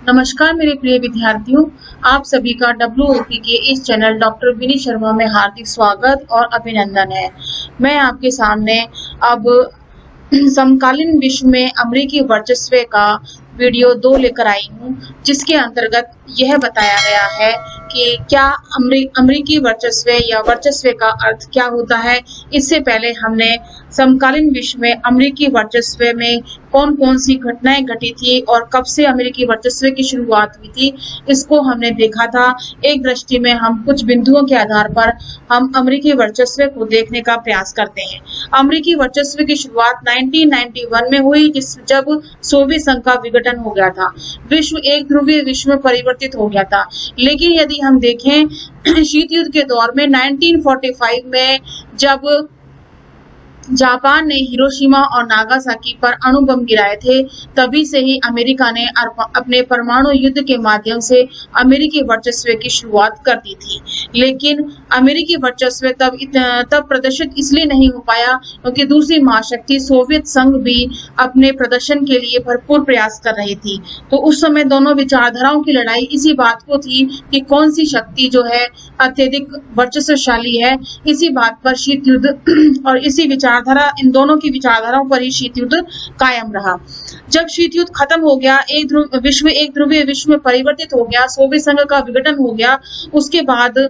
नमस्कार मेरे प्रिय विद्यार्थियों, आप सभी का WOP के इस चैनल डॉक्टर विनी शर्मा में हार्दिक स्वागत और अभिनंदन है। मैं आपके सामने अब समकालीन विश्व में अमेरिकी वर्चस्व का वीडियो 2 लेकर आई हूँ, जिसके अंतर्गत यह बताया गया है कि क्या अमेरिकी वर्चस्व या वर्चस्व का अर्थ क्या होता है। इससे पहले हमने समकालीन विश्व में अमेरिकी वर्चस्व में कौन कौन सी घटनाएं घटी थी और कब से अमेरिकी वर्चस्व की शुरुआत हुई थी, इसको हमने देखा था। एक दृष्टि में हम कुछ बिंदुओं के आधार पर हम अमेरिकी वर्चस्व को देखने का प्रयास करते हैं। अमेरिकी वर्चस्व की शुरुआत 1991 में हुई, जब सोवियत संघ का विघटन हो गया था। विश्व एक ध्रुवीय विश्व में परिवर्तित हो गया था। लेकिन यदि हम देखें शीत युद्ध के दौर में 1945 में जब जापान ने हिरोशिमा और नागासाकी पर अणु बम गिराए थे, तभी से ही अमेरिका ने अपने परमाणु युद्ध के माध्यम से अमेरिकी वर्चस्व की शुरुआत कर दी थी। लेकिन अमेरिकी वर्चस्व तब प्रदर्शित इसलिए नहीं हो पाया क्योंकि दूसरी महाशक्ति सोवियत संघ भी अपने प्रदर्शन के लिए भरपूर प्रयास कर रही थी। तो उस समय दोनों विचारधाराओं की लड़ाई इसी बात को थी कि कौन सी शक्ति जो है अत्यधिक वर्चस्वशाली है। इसी बात पर शीत युद्ध और इसी इन दोनों की विचारधाराओं पर ही शीत युद्ध कायम रहा। जब शीत युद्ध खत्म हो गया, एक ध्रुवीय विश्व में परिवर्तित हो गया, सोवियत संघ का विघटन हो गया, उसके बाद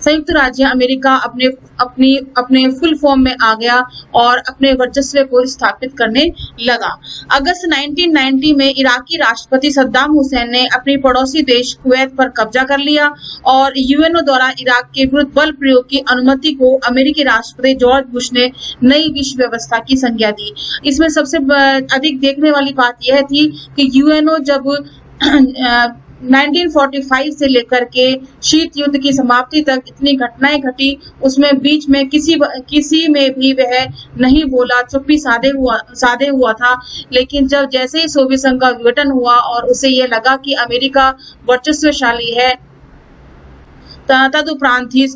संयुक्त राज्य अमेरिका अपने फुल फॉर्म में आ गया और अपने वर्चस्व को स्थापित करने लगा। अगस्त 1990 में इराकी राष्ट्रपति सद्दाम हुसैन ने अपनी पड़ोसी देश कुवैत पर कब्जा कर लिया और यूएनओ द्वारा इराक के विरुद्ध बल प्रयोग की अनुमति को अमेरिकी राष्ट्रपति जॉर्ज बुश ने नई विश्व व्यवस्था की संज्ञा दी। इसमें सबसे अधिक देखने वाली बात यह थी कि यूएनओ जब 1945 से लेकर के शीत युद्ध की समाप्ति तक इतनी घटनाएं घटी, उसमें बीच में किसी में भी वह नहीं बोला, चुप्पी साधे हुआ था। लेकिन जब जैसे ही सोवियत संघ का विघटन हुआ और उसे यह लगा कि अमेरिका वर्चस्वशाली है, तदुपरांत ही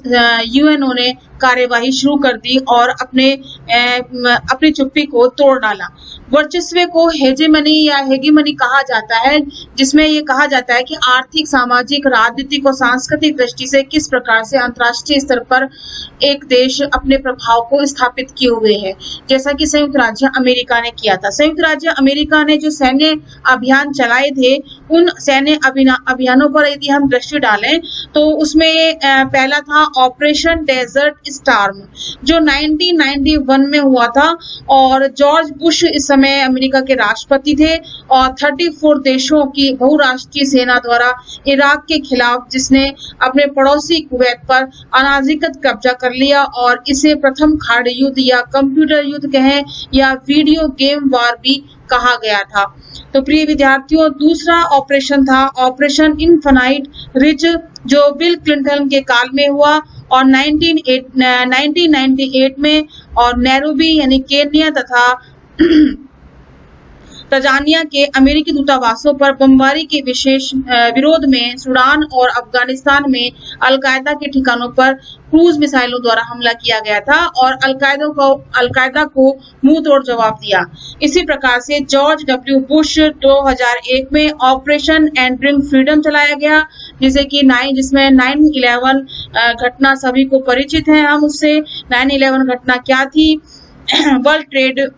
यूएनओ ने कार्यवाही शुरू कर दी और अपनी चुप्पी को तोड़ डाला। वर्चस्व को हेजेमनी या हेगेमनी कहा जाता है, जिसमें ये कहा जाता है कि आर्थिक, सामाजिक, राजनीतिक और सांस्कृतिक दृष्टि से किस प्रकार से अंतर्राष्ट्रीय स्तर पर एक देश अपने प्रभाव को स्थापित किए हुए है, जैसा कि संयुक्त राज्य अमेरिका ने किया था। संयुक्त राज्य अमेरिका ने जो सैन्य अभियान चलाए थे, उन सैन्य अभियानों पर यदि हम दृष्टि डालें तो उसमें पहला था ऑपरेशन डेजर्ट स्टार्म, जो 1991 में हुआ था और जॉर्ज बुश इस समय अमेरिका के राष्ट्रपति थे और 34 देशों की बहुराष्ट्रीय सेना द्वारा इराक के खिलाफ, जिसने अपने पड़ोसी कुवैत पर अनाधिकृत कब्जा कर लिया और इसे प्रथम खाड़ी युद्ध या कंप्यूटर युद्ध कहें या वीडियो गेम वार भी कहा गया था। तो प्रिय विद्यार्थियों, दूसरा ऑपरेशन था ऑपरेशन इन्फिनाइट रिज, जो बिल क्लिंटन के काल में हुआ और 1998 में, और नैरोबी यानी केन्या तथा तंजानिया के अमेरिकी दूतावासों पर बमबारी के विशेष विरोध में सूडान और अफगानिस्तान में अलकायदा के ठिकानों पर क्रूज मिसाइलों द्वारा हमला किया गया था और अलकायदा को मुंह तोड़ जवाब दिया। इसी प्रकार से जॉर्ज डब्ल्यू बुश 2001 में ऑपरेशन एंड्रिंग फ्रीडम चलाया गया, जिसमें 9/11 घटना सभी को परिचित है। हम उससे 9/11 घटना क्या थी। वर्ल्ड ट्रेड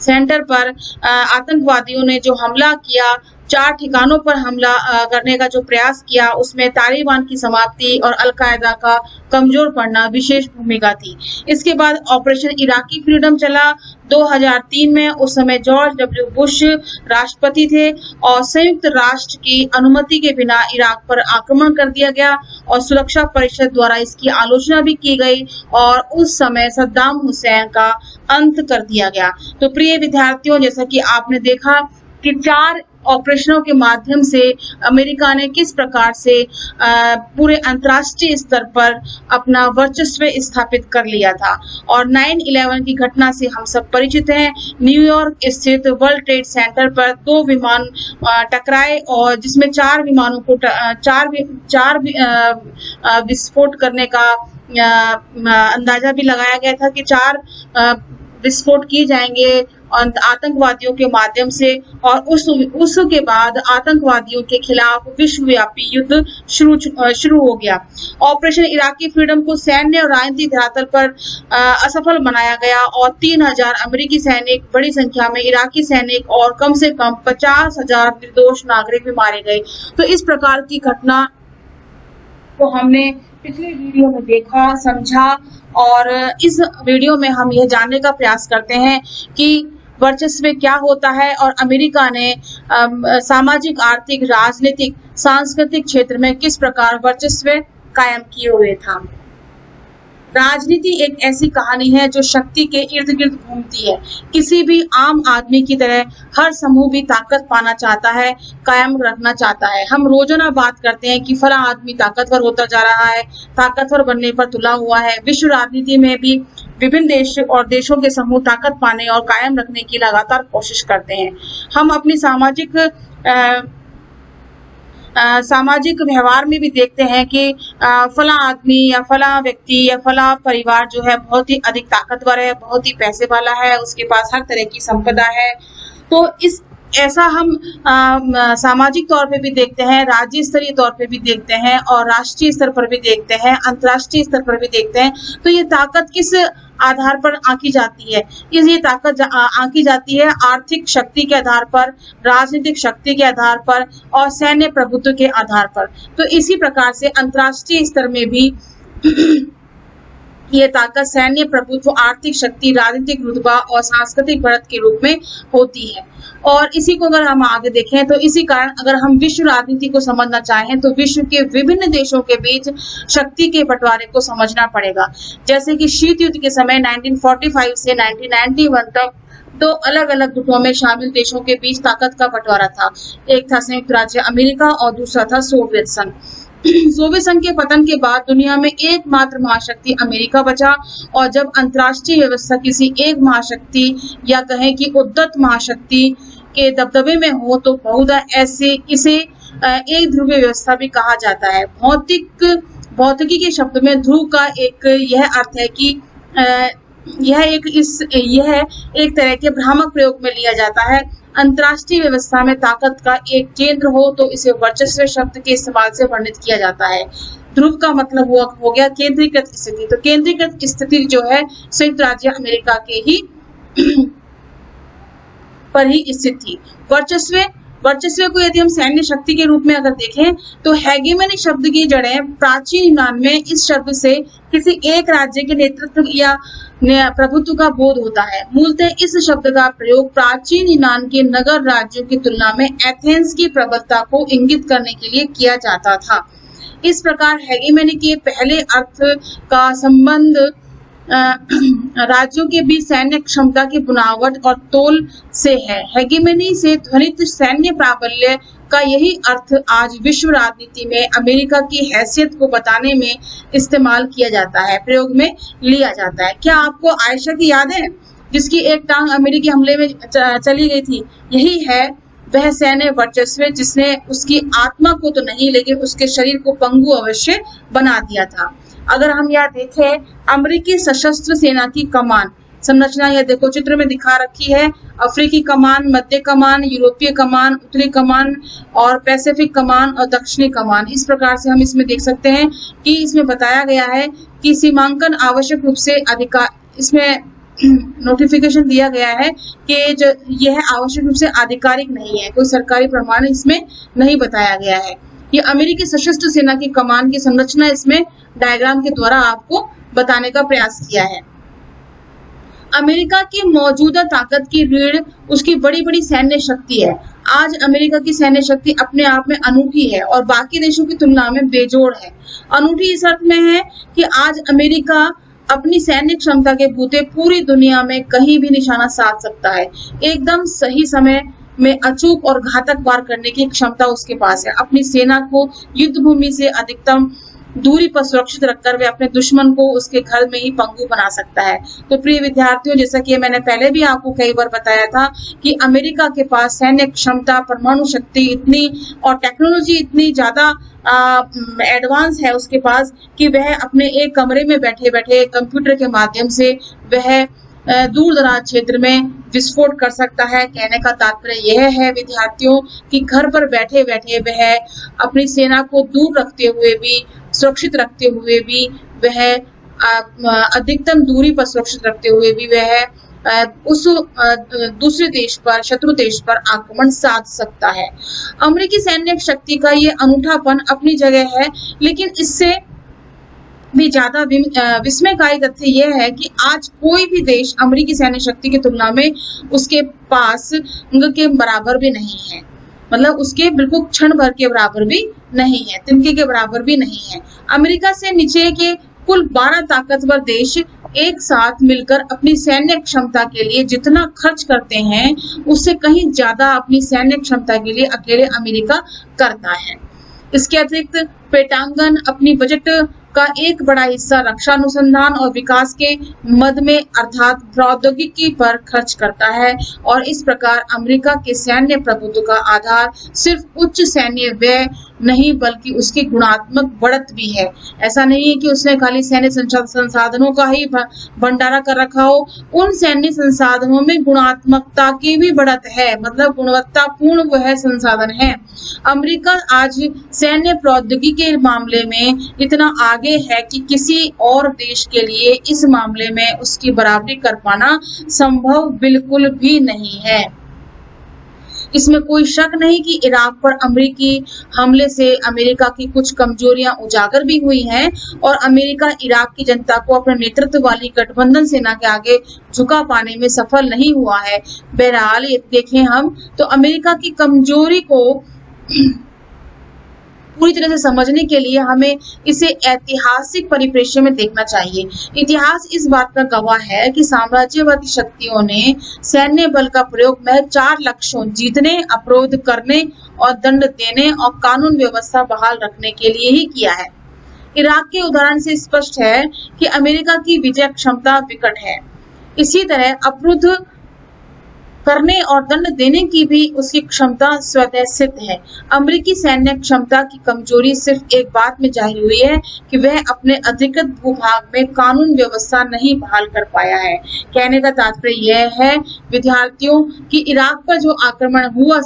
सेंटर पर आतंकवादियों ने जो हमला किया, 4 ठिकानों पर हमला करने का जो प्रयास किया, उसमें तालिबान की समाप्ति और अलकायदा का कमजोर पड़ना विशेष भूमिका थी। इसके बाद ऑपरेशन इराकी फ्रीडम चला 2003 में। उस समय जॉर्ज डब्ल्यू बुश राष्ट्रपति थे और संयुक्त राष्ट्र की अनुमति के बिना इराक पर आक्रमण कर दिया गया और सुरक्षा परिषद द्वारा इसकी आलोचना भी की गई और उस समय सद्दाम हुसैन का अंत कर दिया गया। तो प्रिय विद्यार्थियों, जैसा कि आपने देखा कि 4 ऑपरेशनों के माध्यम से अमेरिका ने किस प्रकार से पूरे अंतर्राष्ट्रीय स्तर पर अपना वर्चस्व स्थापित कर लिया था। और 9/11 की घटना से हम सब परिचित हैं। न्यूयॉर्क स्थित वर्ल्ड ट्रेड सेंटर पर 2 विमान टकराए और जिसमें 4 विमानों को 4 विस्फोट करने का अंदाजा भी लगाया गया था कि 4 विस्फोट किए जाएंगे और आतंकवादियों के माध्यम से, और उसके बाद आतंकवादियों के खिलाफ विश्वव्यापी युद्ध शुरू हो गया। ऑपरेशन इराकी फ्रीडम को सैन्य और राजनीतिक धरातल पर असफल बनाया गया और 3000 अमेरिकी सैनिक, बड़ी संख्या में इराकी सैनिक और कम से कम 50,000 निर्दोष नागरिक भी मारे गए। तो इस प्रकार की घटना को हमने पिछले वीडियो में देखा, समझा, और इस वीडियो में हम यह जानने का प्रयास करते हैं कि वर्चस्व क्या होता है और अमेरिका ने सामाजिक, आर्थिक, राजनीतिक, सांस्कृतिक क्षेत्र में किस प्रकार वर्चस्व कायम किए हुए था। राजनीति एक ऐसी कहानी है जो शक्ति के इर्द गिर्द घूमती है। किसी भी आम आदमी की तरह हर समूह भी ताकत पाना चाहता है, कायम रखना चाहता है। हम रोजाना बात करते हैं कि फला आदमी ताकतवर होता जा रहा है, ताकतवर बनने पर तुला हुआ है। विश्व राजनीति में भी विभिन्न देश और देशों के समूह ताकत पाने और कायम रखने की लगातार कोशिश करते हैं। हम अपनी सामाजिक व्यवहार में भी देखते हैं कि फला आदमी या फला व्यक्ति या फला परिवार जो है बहुत ही अधिक ताकतवर है, बहुत ही पैसे वाला है, उसके पास हर तरह की संपदा है। तो ऐसा हम सामाजिक तौर पे भी देखते हैं, राज्य स्तरीय तौर पे भी देखते हैं और राष्ट्रीय स्तर पर भी देखते हैं, अंतर्राष्ट्रीय स्तर पर भी देखते हैं। तो ये ताकत किस आधार पर आंकी जाती है? ये ताकत आंकी जाती है आर्थिक शक्ति के आधार पर, राजनीतिक शक्ति के आधार पर और सैन्य प्रभुत्व के आधार पर। तो इसी प्रकार से अंतर्राष्ट्रीय स्तर में भी ये ताकत सैन्य प्रभुत्व, आर्थिक शक्ति, राजनीतिक रुतबा और सांस्कृतिक बढ़त के रूप में होती है। और इसी को अगर हम आगे देखें तो इसी कारण अगर हम विश्व राजनीति को समझना चाहें तो विश्व के विभिन्न देशों के बीच शक्ति के बंटवारे को समझना पड़ेगा। जैसे कि शीत युद्ध के समय 1945 से 1991 तक दो अलग अलग गुटों में शामिल देशों के बीच ताकत का बंटवारा था। एक था संयुक्त राज्य अमेरिका और दूसरा था सोवियत संघ। सोवियत संघ के पतन के बाद दुनिया में एकमात्र महाशक्ति अमेरिका बचा, और जब अंतर्राष्ट्रीय व्यवस्था किसी एक महाशक्ति या कहें कि उद्धत महाशक्ति के दबदबे में हो तो बहुधा इसे एक ध्रुवीय व्यवस्था भी कहा जाता है। भौतिकी के शब्द में ध्रुव का एक यह अर्थ है कि यह एक तरह के भ्रामक प्रयोग में लिया जाता है। अंतर्राष्ट्रीय व्यवस्था में ताकत का एक केंद्र हो तो इसे वर्चस्व शब्द के इस्तेमाल से वर्णित किया जाता है। ध्रुव का मतलब हो गया केंद्रीकृत स्थिति। तो केंद्रीकृत स्थिति जो है संयुक्त राज्य अमेरिका के ही पर ही स्थित थी। वर्चस्व को यदि हम सैन्य शक्ति के रूप में अगर देखें तो हेगेमनी शब्द की जड़ें प्राचीन यूनान में इस शब्द से किसी एक राज्य के नेतृत्व या प्रभुत्व का बोध होता है। मूलतः इस शब्द का प्रयोग प्राचीन यूनान के नगर राज्यों की तुलना में एथेंस की प्रबलता को इंगित करने के लिए किया जाता था। इस प्रकार हेगेमनी के पहले अर्थ का संबंध राज्यों के बीच सैन्य क्षमता की बुनावट और तोल से है। हेगेमनी से ध्वनित सैन्य प्राबल्य का यही अर्थ आज विश्व राजनीति में अमेरिका की हैसियत को बताने में इस्तेमाल किया जाता है, प्रयोग में लिया जाता है। क्या आपको आयशा की याद है जिसकी एक टांग अमेरिकी हमले में चली गई थी? यही है वह सैन्य वर्चस्व जिसने उसकी आत्मा को तो नहीं लेकिन उसके शरीर को पंगु अवश्य बना दिया था। अगर हम यहाँ देखें अमेरिकी सशस्त्र सेना की कमान संरचना, यह देखो चित्र में दिखा रखी है। अफ्रीकी कमान, मध्य कमान, यूरोपीय कमान, उत्तरी कमान और पैसिफिक कमान और दक्षिणी कमान। इस प्रकार से हम इसमें देख सकते हैं कि इसमें बताया गया है कि सीमांकन आवश्यक रूप से इसमें नोटिफिकेशन दिया गया है कि यह आवश्यक रूप से आधिकारिक नहीं है, कोई सरकारी प्रमाण इसमें नहीं बताया गया है। ये अमेरिकी सशस्त्र सेना की कमान की संरचना इसमें डायग्राम के द्वारा आपको बताने का प्रयास किया है। अमेरिका की मौजूदा ताकत की रीढ़ उसकी बड़ी बड़ी सैन्य शक्ति है। आज अमेरिका की सैन्य शक्ति अपने आप में अनूठी है और बाकी देशों की तुलना में बेजोड़ है। अनूठी इस अर्थ में है कि आज अमेरिका अपनी सैन्य क्षमता के बूते पूरी दुनिया में कहीं भी निशाना साध सकता है। एकदम सही समय में अचूक और घातक वार करने की क्षमता उसके पास है। अपनी सेना को युद्ध भूमि से अधिकतम दूरी पर सुरक्षित रखकर वे अपने दुश्मन को उसके घर में ही पंगु बना सकता है। तो प्रिय विद्यार्थियों, जैसा कि मैंने पहले भी आपको कई बार बताया था कि अमेरिका के पास सैन्य क्षमता, परमाणु शक्ति इतनी और टेक्नोलॉजी इतनी ज्यादा एडवांस है उसके पास कि वह अपने एक कमरे में बैठे बैठे कंप्यूटर के माध्यम से वह दूर दराज क्षेत्र में विस्फोट कर सकता है। कहने का तात्पर्य यह है विद्यार्थियों कि घर पर बैठे बैठे वह अपनी सेना को दूर रखते हुए भी, सुरक्षित रखते हुए भी, वह अधिकतम दूरी पर सुरक्षित रखते हुए भी वह उस दूसरे देश पर, शत्रु देश पर आक्रमण साध सकता है। अमेरिकी सैन्य शक्ति का ये अनूठापन अपनी जगह है, लेकिन इससे भी ज्यादा विस्मयकारी तथ्य यह है कि आज कोई भी देश अमेरिकी सैन्य शक्ति की तुलना में उसके पास के बराबर भी नहीं है। मतलब उसके बिल्कुल क्षण भर के बराबर भी नहीं है, तिनके के बराबर भी नहीं है। अमेरिका से नीचे के कुल 12 ताकतवर देश एक साथ मिलकर अपनी सैन्य क्षमता के लिए जितना खर्च करते हैं, उससे कहीं ज्यादा अपनी सैन्य क्षमता के लिए अकेले अमेरिका करता है। इसके अतिरिक्त पेंटागन अपनी बजट का एक बड़ा हिस्सा रक्षा अनुसंधान और विकास के मद में अर्थात प्रौद्योगिकी पर खर्च करता है, और इस प्रकार अमेरिका के सैन्य प्रभुत्व का आधार सिर्फ उच्च सैन्य व्यय नहीं बल्कि उसकी गुणात्मक बढ़त भी है। ऐसा नहीं है कि उसने खाली सैन्य संसाधनों का ही भंडारा कर रखा हो, उन सैन्य संसाधनों में गुणात्मकता की भी बढ़त है, मतलब गुणवत्तापूर्ण वह संसाधन है। अमेरिका आज सैन्य प्रौद्योगिकी के मामले में इतना आगे है कि किसी और देश के लिए इस मामले में उसकी बराबरी कर पाना संभव बिल्कुल भी नहीं है। इसमें कोई शक नहीं कि इराक पर अमेरिकी हमले से अमेरिका की कुछ कमजोरियां उजागर भी हुई हैं, और अमेरिका इराक की जनता को अपने नेतृत्व वाली गठबंधन सेना के आगे झुका पाने में सफल नहीं हुआ है। बहरहाल ये देखें हम तो अमेरिका की कमजोरी को पूरी तरह से समझने के लिए हमें इसे ऐतिहासिक परिप्रेक्ष्य में देखना चाहिए। इतिहास इस बात का गवाह है कि साम्राज्यवादी शक्तियों ने सैन्य बल का प्रयोग महज 4 लक्ष्यों जीतने, अवरोध करने और दंड देने और कानून व्यवस्था बहाल रखने के लिए ही किया है। इराक के उदाहरण से स्पष्ट है कि अमेरिका की विजय क्षमता विकट है। इसी तरह अवरुद्ध करने और दंड देने की भी उसकी क्षमता स्वतः सिद्ध है। अमेरिकी सैन्य क्षमता की कमजोरी सिर्फ एक बात में जाहिर हुई है कि वह अपने अधिकृत भूभाग में कानून व्यवस्था नहीं बहाल कर पाया है। कहने का तात्पर्य यह है विद्यार्थियों कि इराक पर जो आक्रमण हुआ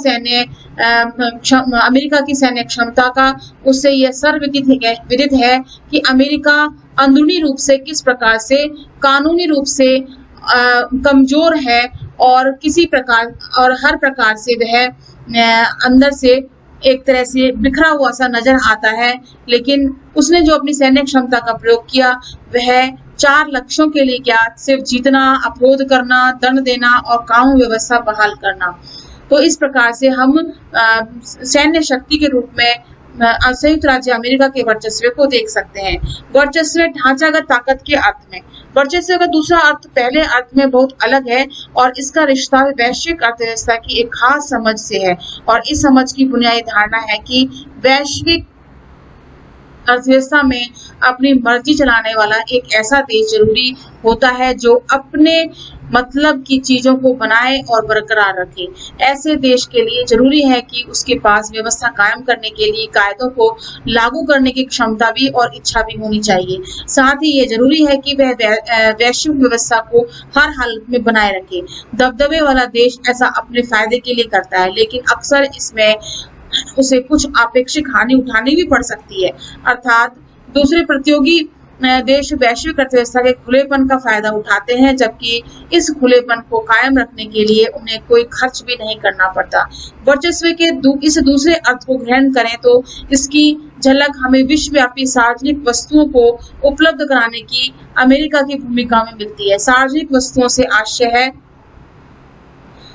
अमेरिका की सैन्य क्षमता का, उससे यह सर्वविदित है कि अमेरिका अंदरूनी रूप से किस प्रकार से कानूनी रूप से कमजोर है, और किसी प्रकार और हर प्रकार से वह अंदर से एक तरह से बिखरा हुआ सा नजर आता है। लेकिन उसने जो अपनी सैन्य क्षमता का प्रयोग किया वह 4 लक्ष्यों के लिए क्या, सिर्फ जीतना, अवरोध करना, दंड देना और कानून व्यवस्था बहाल करना। तो इस प्रकार से हम सैन्य शक्ति के रूप में संयुक्त राज्य अमेरिका के वर्चस्व को देख सकते हैं। वर्चस्व ढांचागत ताकत के अर्थ में, वर्चस्व का दूसरा अर्थ पहले अर्थ में बहुत अलग है, और इसका रिश्ता वैश्विक अर्थव्यवस्था की एक खास समझ से है। और इस समझ की बुनियादी धारणा है कि वैश्विक अर्थव्यवस्था में अपनी मर्जी चलाने वाला एक ऐसा देश जरूरी होता है जो अपने मतलब की चीजों को बनाए और बरकरार रखे। ऐसे देश के लिए जरूरी है कि उसके पास व्यवस्था कायम करने के लिए कायदों को लागू करने की क्षमता भी और इच्छा भी होनी चाहिए। साथ ही ये जरूरी है कि वह वैश्विक व्यवस्था को हर हालत में बनाए रखे। दबदबे वाला देश ऐसा अपने फायदे के लिए करता है, लेकिन अक्सर इसमें उसे कुछ आपेक्षिक हानि उठानी भी पड़ सकती है। अर्थात दूसरे प्रतियोगी देश वैश्विक अर्थव्यवस्था के खुलेपन का फायदा उठाते हैं, जबकि इस खुलेपन को कायम रखने के लिए उन्हें कोई खर्च भी नहीं करना पड़ता। वर्चस्व के इस दूसरे अर्थ को ग्रहण करें तो इसकी झलक हमें विश्वव्यापी सार्वजनिक वस्तुओं को उपलब्ध कराने की अमेरिका की भूमिका में मिलती है। सार्वजनिक वस्तुओं से आशय है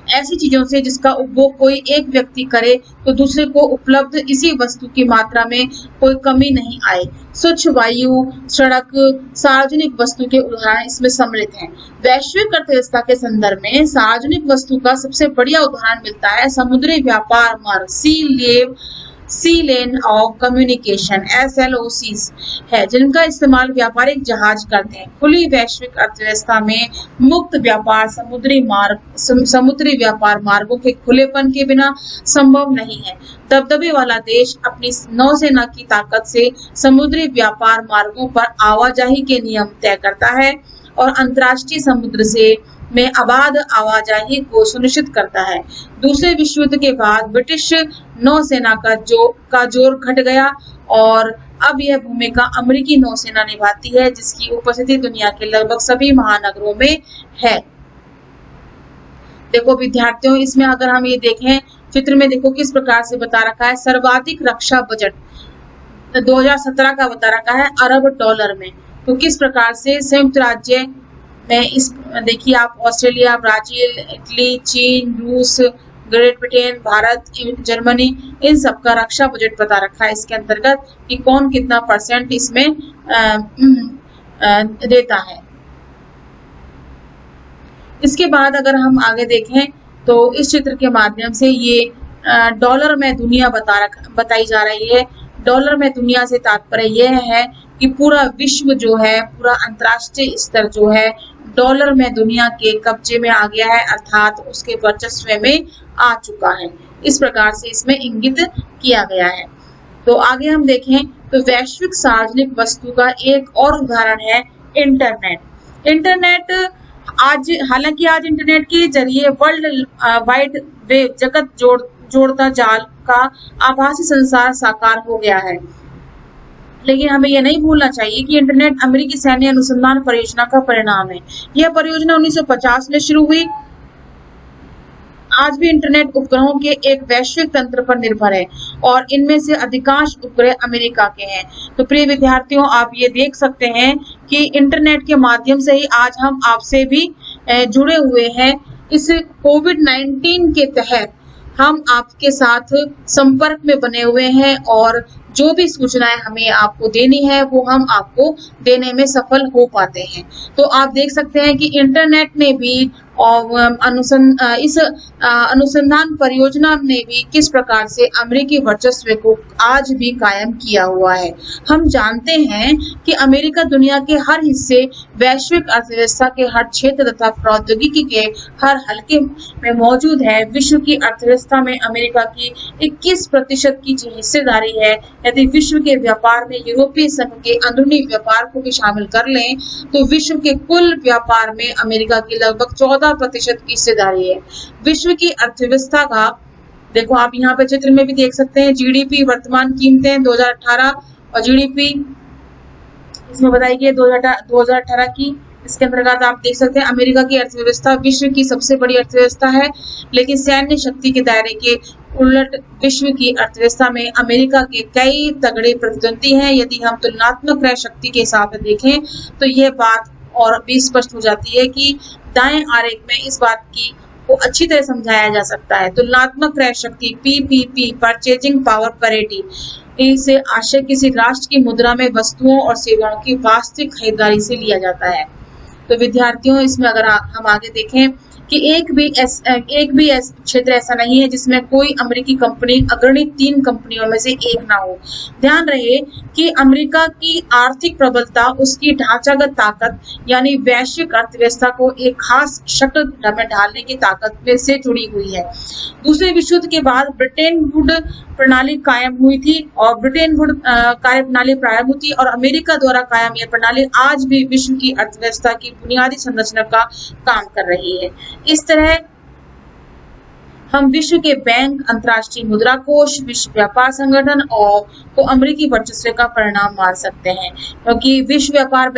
ऐसी चीजों से जिसका उपभोग कोई एक व्यक्ति करे तो दूसरे को उपलब्ध इसी वस्तु की मात्रा में कोई कमी नहीं आए। स्वच्छ वायु, सड़क, सार्वजनिक वस्तु के उदाहरण इसमें सम्मिलित हैं। वैश्विक अर्थव्यवस्था के संदर्भ में सार्वजनिक वस्तु का सबसे बढ़िया उदाहरण मिलता है समुद्री व्यापार मार्ग, सी लेन ऑफ कम्युनिकेशन SLOCs है, जिनका इस्तेमाल व्यापारिक जहाज करते हैं। खुली वैश्विक अर्थव्यवस्था में मुक्त व्यापार समुद्री व्यापार मार्गों के खुलेपन के बिना संभव नहीं है। दबदबे वाला देश अपनी नौसेना की ताकत से समुद्री व्यापार मार्गों पर आवाजाही के नियम तय करता है और अंतर्राष्ट्रीय समुद्र से में आबाद आवाजाही को सुनिश्चित करता है। दूसरे विश्व युद्ध के बाद ब्रिटिश नौसेना का जोर घट गया और अब यह भूमिका अमेरिकी नौसेना निभाती है, जिसकी उपस्थिति दुनिया के लगभग सभी महानगरों में है। देखो विद्यार्थियों, इसमें अगर हम ये देखें चित्र में, देखो किस प्रकार से बता रखा है। सर्वाधिक रक्षा बजट 2017 का बता रखा है अरब डॉलर में। तो किस प्रकार से संयुक्त राज्य में इस देखिए आप ऑस्ट्रेलिया, ब्राजील, इटली, चीन, रूस, ग्रेट ब्रिटेन, भारत, जर्मनी, इन सबका रक्षा बजट बता रखा है इसके अंतर्गत कि कौन कितना % इसमें देता है। इसके बाद अगर हम आगे देखें तो इस चित्र के माध्यम से ये डॉलर में दुनिया बताई जा रही है। डॉलर में दुनिया से तात्पर्य यह है कि पूरा विश्व जो है, पूरा अंतर्राष्ट्रीय स्तर जो है डॉलर में दुनिया के कब्जे में आ गया है, अर्थात उसके वर्चस्व में आ चुका है। इस प्रकार से इसमें इंगित किया गया है। तो आगे हम देखें तो वैश्विक सार्वजनिक वस्तु का एक और उदाहरण है इंटरनेट। इंटरनेट हालांकि आज इंटरनेट के जरिए वर्ल्ड वाइड वेब जगत जोड़ता जाल का आभासी संसार साकार हो गया है, लेकिन हमें यह नहीं भूलना चाहिए कि इंटरनेट अमेरिकी सैन्य अनुसंधान परियोजना का परिणाम है। यह परियोजना 1950 में शुरू हुई। आज भी इंटरनेट उपग्रहों के एक वैश्विक तंत्र पर निर्भर है और इनमें से अधिकांश उपग्रह अमेरिका के हैं। तो प्रिय विद्यार्थियों, आप ये देख सकते हैं कि इंटरनेट के माध्यम से ही आज हम आपसे भी जुड़े हुए हैं। इस कोविड-19 के तहत हम आपके साथ संपर्क में बने हुए हैं और जो भी सूचनाएं हमें आपको देनी है वो हम आपको देने में सफल हो पाते हैं। तो आप देख सकते हैं कि इंटरनेट ने भी और इस अनुसंधान परियोजना ने भी किस प्रकार से अमेरिकी वर्चस्व को आज भी कायम किया हुआ है। हम जानते हैं कि अमेरिका दुनिया के हर हिस्से, वैश्विक अर्थव्यवस्था के हर क्षेत्र तथा प्रौद्योगिकी के हर हलके में मौजूद है। विश्व की अर्थव्यवस्था में अमेरिका की 21% की हिस्सेदारी है। यदि विश्व के व्यापार में यूरोपीय संघ के अंदरूनी व्यापार को भी शामिल कर लें तो विश्व के कुल व्यापार में अमेरिका की लगभग 14% की हिस्सेदारी है। विश्व की अर्थव्यवस्था का देखो आप यहाँ पे चित्र में भी देख सकते हैं। जीडीपी वर्तमान कीमतें 2018 और जीडीपी इसमें बताई गई 2018 की। इसके अंतर्गत आप देख सकते हैं अमेरिका की अर्थव्यवस्था विश्व की सबसे बड़ी अर्थव्यवस्था है, लेकिन सैन्य शक्ति के दायरे के उलट विश्व की अर्थव्यवस्था में अमेरिका के कई तगड़े प्रतिद्वंदी हैं। यदि हम तुलनात्मक क्रय शक्ति के हिसाब से देखें तो यह बात और भी स्पष्ट हो जाती है कि दाएं आरेख में इस बात की को अच्छी तरह समझाया जा सकता है। तुलनात्मक क्रय शक्ति PPP परचेजिंग पावर पैरिटी से आशय किसी राष्ट्र की मुद्रा में वस्तुओं और सेवाओं की वास्तविक खरीदारी से लिया जाता है। तो विद्यार्थियों, इसमें अगर हम आगे देखें कि एक भी क्षेत्र ऐसा नहीं है जिसमें कोई अमेरिकी कंपनी अग्रणी 3 कंपनियों में से एक ना हो। ध्यान रहे कि अमेरिका की आर्थिक प्रबलता उसकी ढांचागत ताकत यानी वैश्विक अर्थव्यवस्था को एक खास शक्ल में ढालने की ताकत में से जुड़ी हुई है। दूसरे विश्व युद्ध के बाद ब्रिटेन वुड प्रणाली कायम हुई थी और ब्रिटेन वुड कार्य प्रणाली प्रारंभ हुई थी और अमेरिका द्वारा कायम यह प्रणाली आज भी विश्व की अर्थव्यवस्था की बुनियादी संरचना का काम कर रही है। इस तरह हम विश्व के बैंक, अंतर्राष्ट्रीय मुद्रा कोष, विश्व व्यापार संगठन और को अमेरिकी वर्चस्व का परिणाम मान सकते हैं, क्योंकि विश्व व्यापार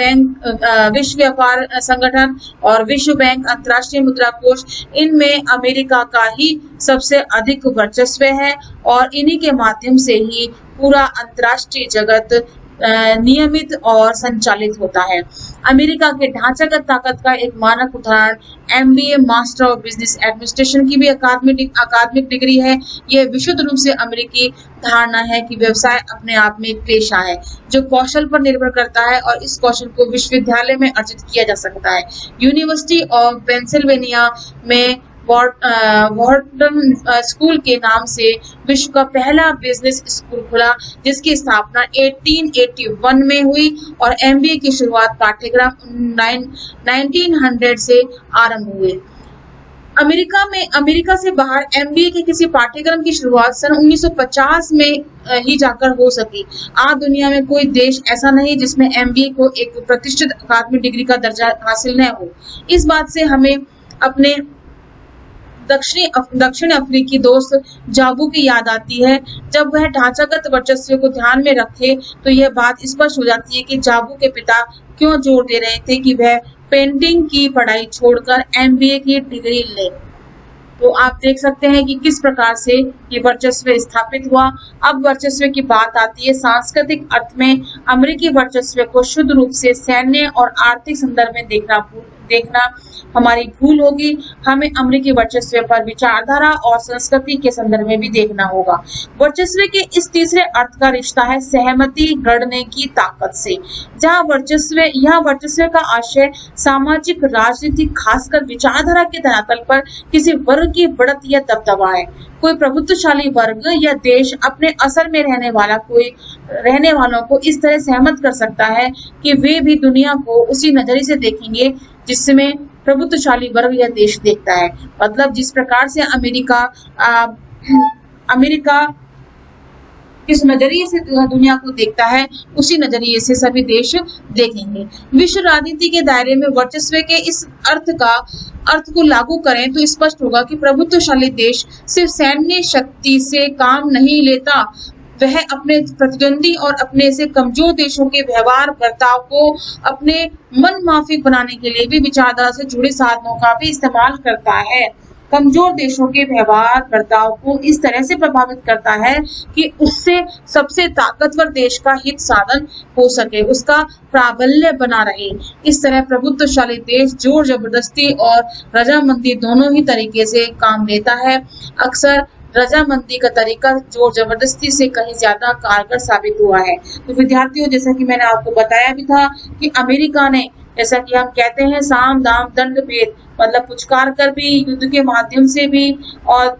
संगठन और विश्व बैंक, अंतर्राष्ट्रीय मुद्रा कोष, इनमें अमेरिका का ही सबसे अधिक वर्चस्व है और इन्हीं के माध्यम से ही पूरा अंतर्राष्ट्रीय जगत नियमित और संचालित होता है। अमेरिका के ढांचागत ताकत का एक मानक उदाहरण MBA master of business administration की भी अकादमिक डिग्री है। यह विशुद्ध रूप से अमेरिकी धारणा है कि व्यवसाय अपने आप में एक पेशा है जो कौशल पर निर्भर करता है और इस कौशल को विश्वविद्यालय में अर्जित किया जा सकता है। यूनिवर्सिटी ऑफ पेंसिल्वेनिया में वॉर्टन स्कूल के नाम से विश्व का पहला बिजनेस स्कूल खुला, जिसकी स्थापना 1881 में हुई और MBA की शुरुआत पाठ्यक्रम 1900 से आरंभ हुए। अमेरिका से बाहर MBA के किसी पाठ्यक्रम की शुरुआत सन 1950 में ही जाकर हो सकी। आज दुनिया में कोई देश ऐसा नहीं जिसमें MBA को एक प्रतिष्ठित अकादमिक डिग्री का दर्जा हासिल न हो। इस बात से हमें अपने दक्षिण अफ्रीकी दोस्त जाबू की याद आती है। जब वह ढांचागत वर्चस्व को ध्यान में रखे तो यह बात स्पष्ट हो जाती है कि जाबू के पिता क्यों जोर दे रहे थे कि वह पेंटिंग की पढ़ाई छोड़कर एमबीए की डिग्री ले। तो आप देख सकते हैं कि किस प्रकार से ये वर्चस्व स्थापित हुआ। अब वर्चस्व की बात आती है सांस्कृतिक अर्थ में। अमेरिकी वर्चस्व को शुद्ध रूप से सैन्य और आर्थिक संदर्भ में देखना हमारी भूल होगी। हमें अमेरिकी वर्चस्व पर विचारधारा और संस्कृति के संदर्भ में भी देखना होगा। वर्चस्व के इस तीसरे अर्थ का रिश्ता है सहमति गढ़ने की ताकत से। जहाँ वर्चस्व का आशय सामाजिक राजनीतिक खासकर विचारधारा के धरातल पर किसी वर्ग की बढ़त या दबदबा है। कोई प्रभुत्वशाली वर्ग या देश अपने असर में रहने वालों को इस तरह सहमत कर सकता है कि वे भी दुनिया को उसी नजरिए से देखेंगे जिसमें प्रभुत्वशाली वर्ग या देश देखता है। मतलब जिस प्रकार से अमेरिका किस नजरिए से दुनिया को देखता है उसी नजरिए से सभी देश देखेंगे। विश्व राजनीति के दायरे में वर्चस्व के इस अर्थ को लागू करें तो स्पष्ट होगा कि प्रभुत्वशाली देश सिर्फ सैन्य शक्ति से काम नहीं लेता, वह अपने प्रतिद्वंदी और अपने से कमजोर देशों के व्यवहार बर्ताव को अपने मन माफिक बनाने के लिए भी विचारधारा से जुड़े साधनों का भी इस्तेमाल करता है। कमजोर देशों के व्यवहार बर्ताव को इस तरह से प्रभावित करता है कि उससे सबसे ताकतवर देश का हित साधन हो सके, उसका प्राबल्य बना रहे। इस तरह प्रभुत्वशाली देश जोर जबरदस्ती और रजामंदी दोनों ही तरीके से काम लेता है। अक्सर रजामंदी का तरीका जोर जबरदस्ती से कहीं ज्यादा कारगर साबित हुआ है। तो विद्यार्थियों, जैसा कि मैंने आपको बताया भी था कि अमेरिका ने, जैसा कि हम कहते हैं, साम दाम दंड भेद, मतलब पुचकार कर भी, युद्ध के माध्यम से भी और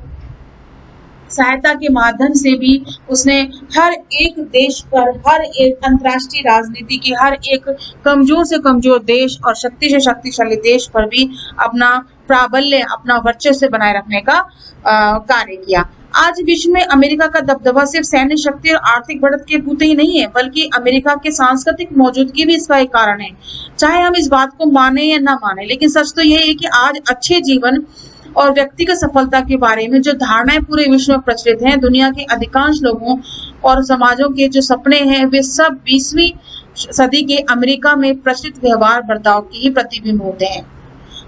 सहायता के माध्यम से भी उसने हर एक देश पर, हर एक अंतर्राष्ट्रीय राजनीति के हर एक कमजोर से कमजोर देश और शक्ति से शक्तिशाली देश पर भी अपना प्राबल्य, अपना वर्चस्व बनाए रखने का कार्य किया। आज विश्व में अमेरिका का दबदबा सिर्फ सैन्य शक्ति और आर्थिक बढ़त के बूते ही नहीं है, बल्कि अमेरिका के सांस्कृतिक मौजूदगी भी इसका एक कारण है। चाहे हम इस बात को माने या ना माने, लेकिन सच तो यह है कि आज अच्छे जीवन और व्यक्तिगत सफलता के बारे में जो धारणाएं पूरे विश्व में प्रचलित हैं, दुनिया के अधिकांश लोगों और समाजों के जो सपने हैं, वे सब 20वीं सदी के अमेरिका में प्रचलित व्यवहार बर्ताव के ही प्रतिबिंब होते हैं।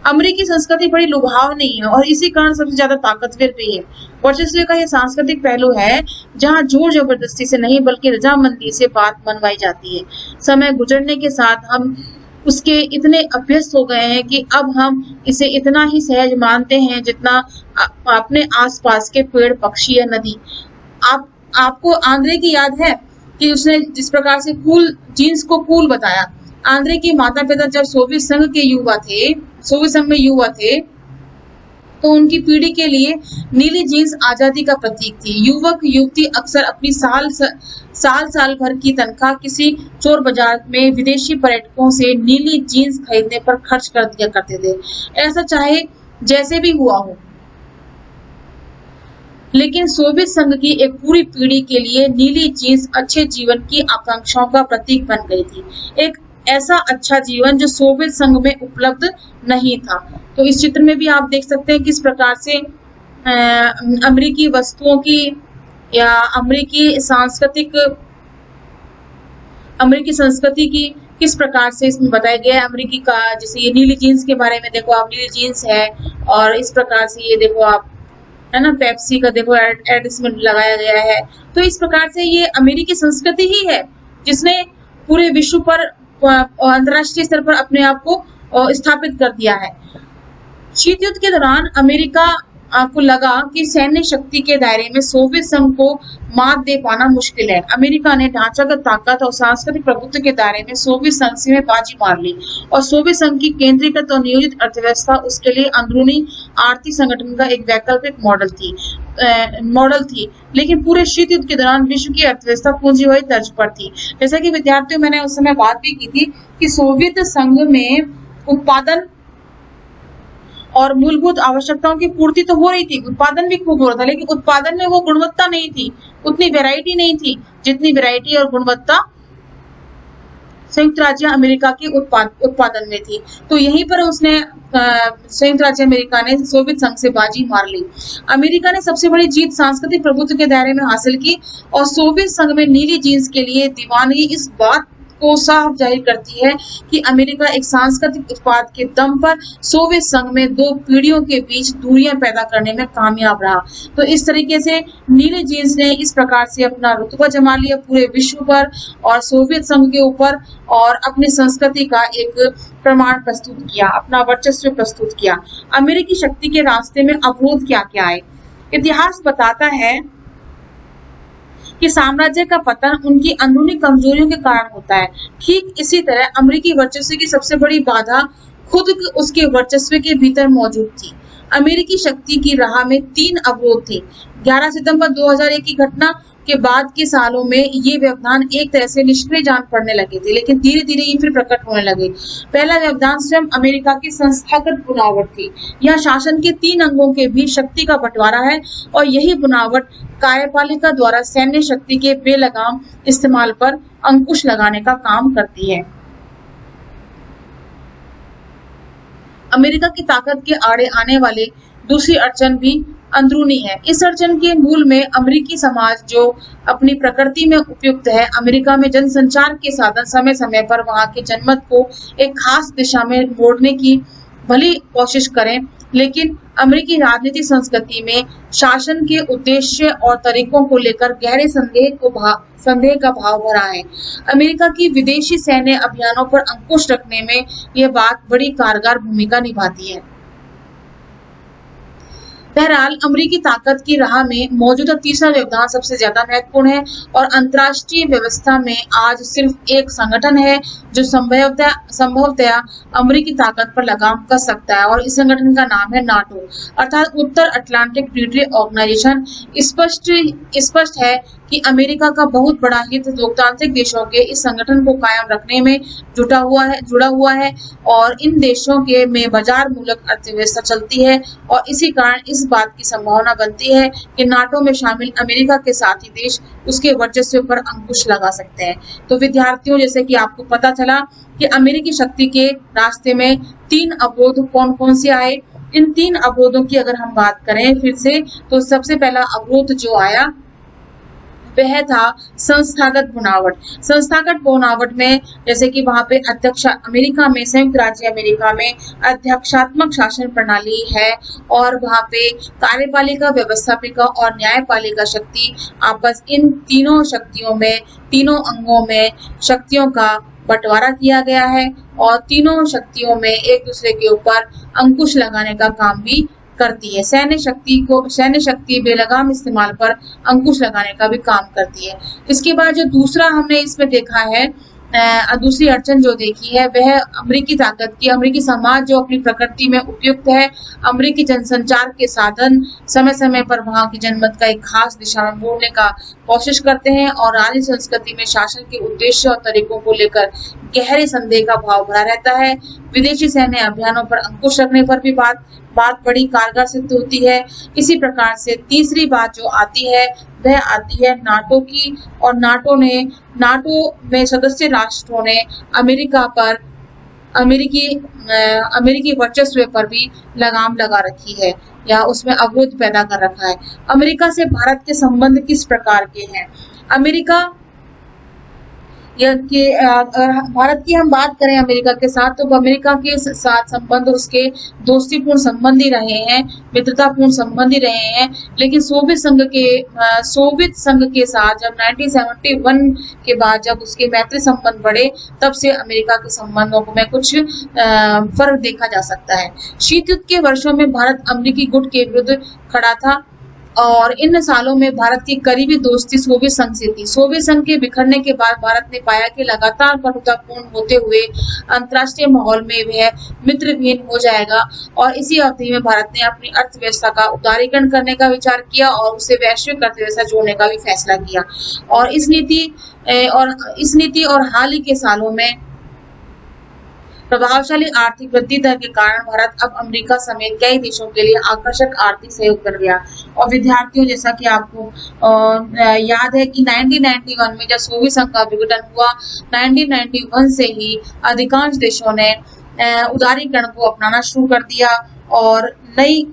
अमेरिकी संस्कृति बड़ी लुभावनी है और इसी कारण सबसे ज्यादा ताकतवर भी है। वर्चस्व का यह सांस्कृतिक पहलू है जहां जोर जबरदस्ती से नहीं बल्कि रजामंदी से बात मनवाई जाती है। समय गुजरने के साथ हम उसके इतने अभ्यस्त हो गए हैं कि अब हम इसे इतना ही सहज मानते हैं जितना अपने आसपास के पेड़, पक्षी या नदी। आपको आंद्रे की याद है कि उसने जिस प्रकार से कूल जीन्स को कूल बताया। आंद्रे के माता पिता जब सोवियत संघ में युवा थे तो उनकी पीढ़ी के लिए नीली जीन्स आजादी का प्रतीक थी। युवक युवती अक्सर अपनी साल भर की तनख्वाह किसी चोर बाजार में विदेशी पर्यटकों से नीली जीन्स खरीदने पर खर्च कर दिया करते थे। ऐसा चाहे जैसे भी हुआ हो, लेकिन सोवियत संघ की एक पूरी पीढ़ी के लिए नीली जीन्स अच्छे जीवन की आकांक्षाओं का प्रतीक बन गई थी। एक ऐसा अच्छा जीवन जो सोवियत संघ में उपलब्ध नहीं था। तो इस चित्र में भी आप देख सकते हैं किस प्रकार से अमेरिकी वस्तुओं की या अमेरिकी संस्कृति की किस प्रकार से इसमें बताया गया है। अमेरिकी का, जैसे ये नीली जीन्स के बारे में देखो आप, नीली जीन्स है और इस प्रकार से ये देखो आप, है ना, पेप्सी का देखो एडवर्टाइजमेंट लगाया गया है। तो इस प्रकार से ये अमेरिकी संस्कृति ही है जिसने पूरे विश्व पर अंतर्राष्ट्रीय स्तर पर अपने आप को स्थापित कर दिया है। शीत युद्ध के दौरान अमेरिका को लगा कि सैन्य शक्ति के दायरे में सोवियत संघ को मात दे पाना मुश्किल है। अमेरिका ने ढांचागत ताकत और सांस्कृतिक प्रभुत्व के दायरे में सोवियत संघ से बाजी मार ली और सोवियत संघ की केंद्रीकृत और नियोजित अर्थव्यवस्था उसके लिए अंदरूनी आर्थिक संगठन का एक वैकल्पिक मॉडल थी। लेकिन पूरे शीत युद्ध के दौरान विश्व की अर्थव्यवस्था पूंजीवादी तर्ज पर थी। जैसा कि विद्यार्थियों, मैंने उस समय बात भी की थी कि सोवियत संघ में उत्पादन और मूलभूत आवश्यकताओं की पूर्ति तो हो रही थी, उत्पादन भी खूब हो रहा था, लेकिन उत्पादन में वो गुणवत्ता नहीं थी, उतनी वैरायटी नहीं थी जितनी वैरायटी और गुणवत्ता संयुक्त राज्य अमेरिका के उत्पादन में थी। तो यहीं पर उसने संयुक्त राज्य अमेरिका ने सोवियत संघ से बाजी मार ली। अमेरिका ने सबसे बड़ी जीत सांस्कृतिक प्रभुत्व के दायरे में हासिल की और सोवियत संघ में नीली जींस के लिए दीवानगी इस बात को साफ जाहिर करती है कि अमेरिका एक सांस्कृतिक उत्पाद के दम पर सोवियत संघ में दो पीढ़ियों के बीच दूरियां पैदा करने में कामयाब रहा। तो इस तरीके से नीले जींस ने इस प्रकार से अपना रुतबा जमा लिया पूरे विश्व पर और सोवियत संघ के ऊपर और अपनी संस्कृति का एक प्रमाण प्रस्तुत किया, अपना वर्चस्व प्रस्तुत किया। अमेरिकी शक्ति के रास्ते में अवरोध क्या क्या आए? इतिहास बताता है कि साम्राज्य का पतन उनकी अंदरूनी कमजोरियों के कारण होता है। ठीक इसी तरह अमेरिकी वर्चस्व की सबसे बड़ी बाधा खुद उसके वर्चस्व के भीतर मौजूद थी। अमेरिकी शक्ति की राह में 3 अवरोध थे। 11 सितंबर 2001 की घटना के बाद के सालों में ये व्यवधान एक तरह से निष्क्रिय जान पड़ने लगे थे, लेकिन धीरे धीरे ये फिर प्रकट होने लगे। पहला व्यवधान स्वयं अमेरिका की संस्थागत बुनावट थी। यह शासन के 3 अंगों के बीच शक्ति का बंटवारा है और यही बुनावट कार्यपालिका द्वारा सैन्य शक्ति के बेलगाम इस्तेमाल पर अंकुश लगाने का काम करती है। अमेरिका की ताकत के आड़े आने वाले दूसरी अड़चन भी अंदरूनी है। इस अड़चन के मूल में अमेरिकी समाज जो अपनी प्रकृति में उपयुक्त है, अमेरिका में जनसंचार के साधन समय समय पर वहां के जनमत को एक खास दिशा में मोड़ने की भली कोशिश करें, लेकिन अमेरिकी राजनीतिक संस्कृति में शासन के उद्देश्य और तरीकों को लेकर गहरे संदेह का भाव भरा है। अमेरिका की विदेशी सैन्य अभियानों पर अंकुश रखने में यह बात बड़ी कारगर भूमिका निभाती है। बहरहाल अमेरिकी ताकत की राह में मौजूदा तीसरा व्यवधान सबसे ज्यादा महत्वपूर्ण है और अंतर्राष्ट्रीय व्यवस्था में आज सिर्फ एक संगठन है जो संभवतया अमेरिकी ताकत पर लगाम कस सकता है और इस संगठन का नाम है नाटो, अर्थात उत्तर अटलांटिक ट्रीटी ऑर्गेनाइजेशन। स्पष्ट है कि अमेरिका का बहुत बड़ा हित लोकतांत्रिक देशों के इस संगठन को कायम रखने में जुड़ा हुआ है और इन देशों के में बाजार मूलक अर्थव्यवस्था चलती है और इसी कारण इस बात की संभावना बनती है कि नाटो में शामिल अमेरिका के साथी देश उसके वर्चस्व पर अंकुश लगा सकते हैं। तो विद्यार्थियों, जैसे कि आपको पता चला कि अमेरिकी शक्ति के रास्ते में 3 अवरोध कौन कौन से आए। इन 3 अवरोधों की अगर हम बात करें फिर से, तो सबसे पहला अवरोध जो आया वह था संस्थागत बुनावट। संस्थागत बुनावट में जैसे कि वहां पे अमेरिका में संयुक्त राज्य अमेरिका में अध्यक्षात्मक शासन प्रणाली है और वहां पे कार्यपालिका, व्यवस्थापिका और न्यायपालिका शक्ति आपस इन तीनों अंगों में शक्तियों का बंटवारा किया गया है और तीनों शक्तियों में एक दूसरे के ऊपर अंकुश लगाने का काम भी करती है। सैन्य शक्ति बेलगाम इस्तेमाल पर अंकुश लगाने का भी काम करती है। इसके बाद जो दूसरा हमने इसमें देखा है, दूसरी अड़चन जो देखी है वह अमेरिकी ताकत की। अमेरिकी समाज जो अपनी प्रकृति में उपयुक्त है, अमेरिकी जनसंचार के साधन समय समय पर वहां की जनमत का एक खास दिशा में मोड़ने का कोशिश करते हैं और राजनीतिक संस्कृति में शासन के उद्देश्य और तरीकों को लेकर गहरे संदेह का भाव भरा रहता है। विदेशी सैन्य अभियानों पर अंकुश रखने पर भी बात बड़ी कारगर सिद्ध होती है। इसी प्रकार से तीसरी बात जो आती है वह आती है नाटो की, और नाटो में सदस्य राष्ट्रों ने अमेरिकी वर्चस्व पर भी लगाम लगा रखी है या उसमें अवरोध पैदा कर रखा है। अमेरिका से भारत के संबंध किस प्रकार के हैं? भारत की हम बात करें अमेरिका के साथ, तो अमेरिका के साथ संबंध उसके दोस्तीपूर्ण संबंध ही रहे हैं, मित्रतापूर्ण संबंध ही रहे हैं। लेकिन सोवियत संघ के साथ जब 1971 के बाद जब उसके मैत्री संबंध बढ़े, तब से अमेरिका के संबंधों में कुछ फर्क देखा जा सकता है। शीत युद्ध के वर्षों में भारत अमेरिकी गुट के विरुद्ध खड़ा था और इन सालों में भारत की करीबी दोस्ती सोवियत संघ से थी। सोवियत संघ के बिखरने के बाद भारत ने पाया कि लगातार कटुतापूर्ण होते हुए अंतर्राष्ट्रीय माहौल में वह मित्रविहीन हो जाएगा और इसी अवधि में भारत ने अपनी अर्थव्यवस्था का उदारीकरण करने का विचार किया और उसे वैश्विक अर्थव्यवस्था जोड़ने का भी फैसला किया। और इस नीति और हाल ही के सालों में प्रभावशाली आर्थिक वृद्धि दर के कारण भारत अब अमेरिका समेत कई देशों के लिए आकर्षक आर्थिक सहयोग बन गया। और विद्यार्थियों, जैसा कि आपको याद है कि 1991 में जब सोवियत संघ का विघटन हुआ, 1991 से ही अधिकांश देशों ने उदारीकरण को अपनाना शुरू कर दिया और नई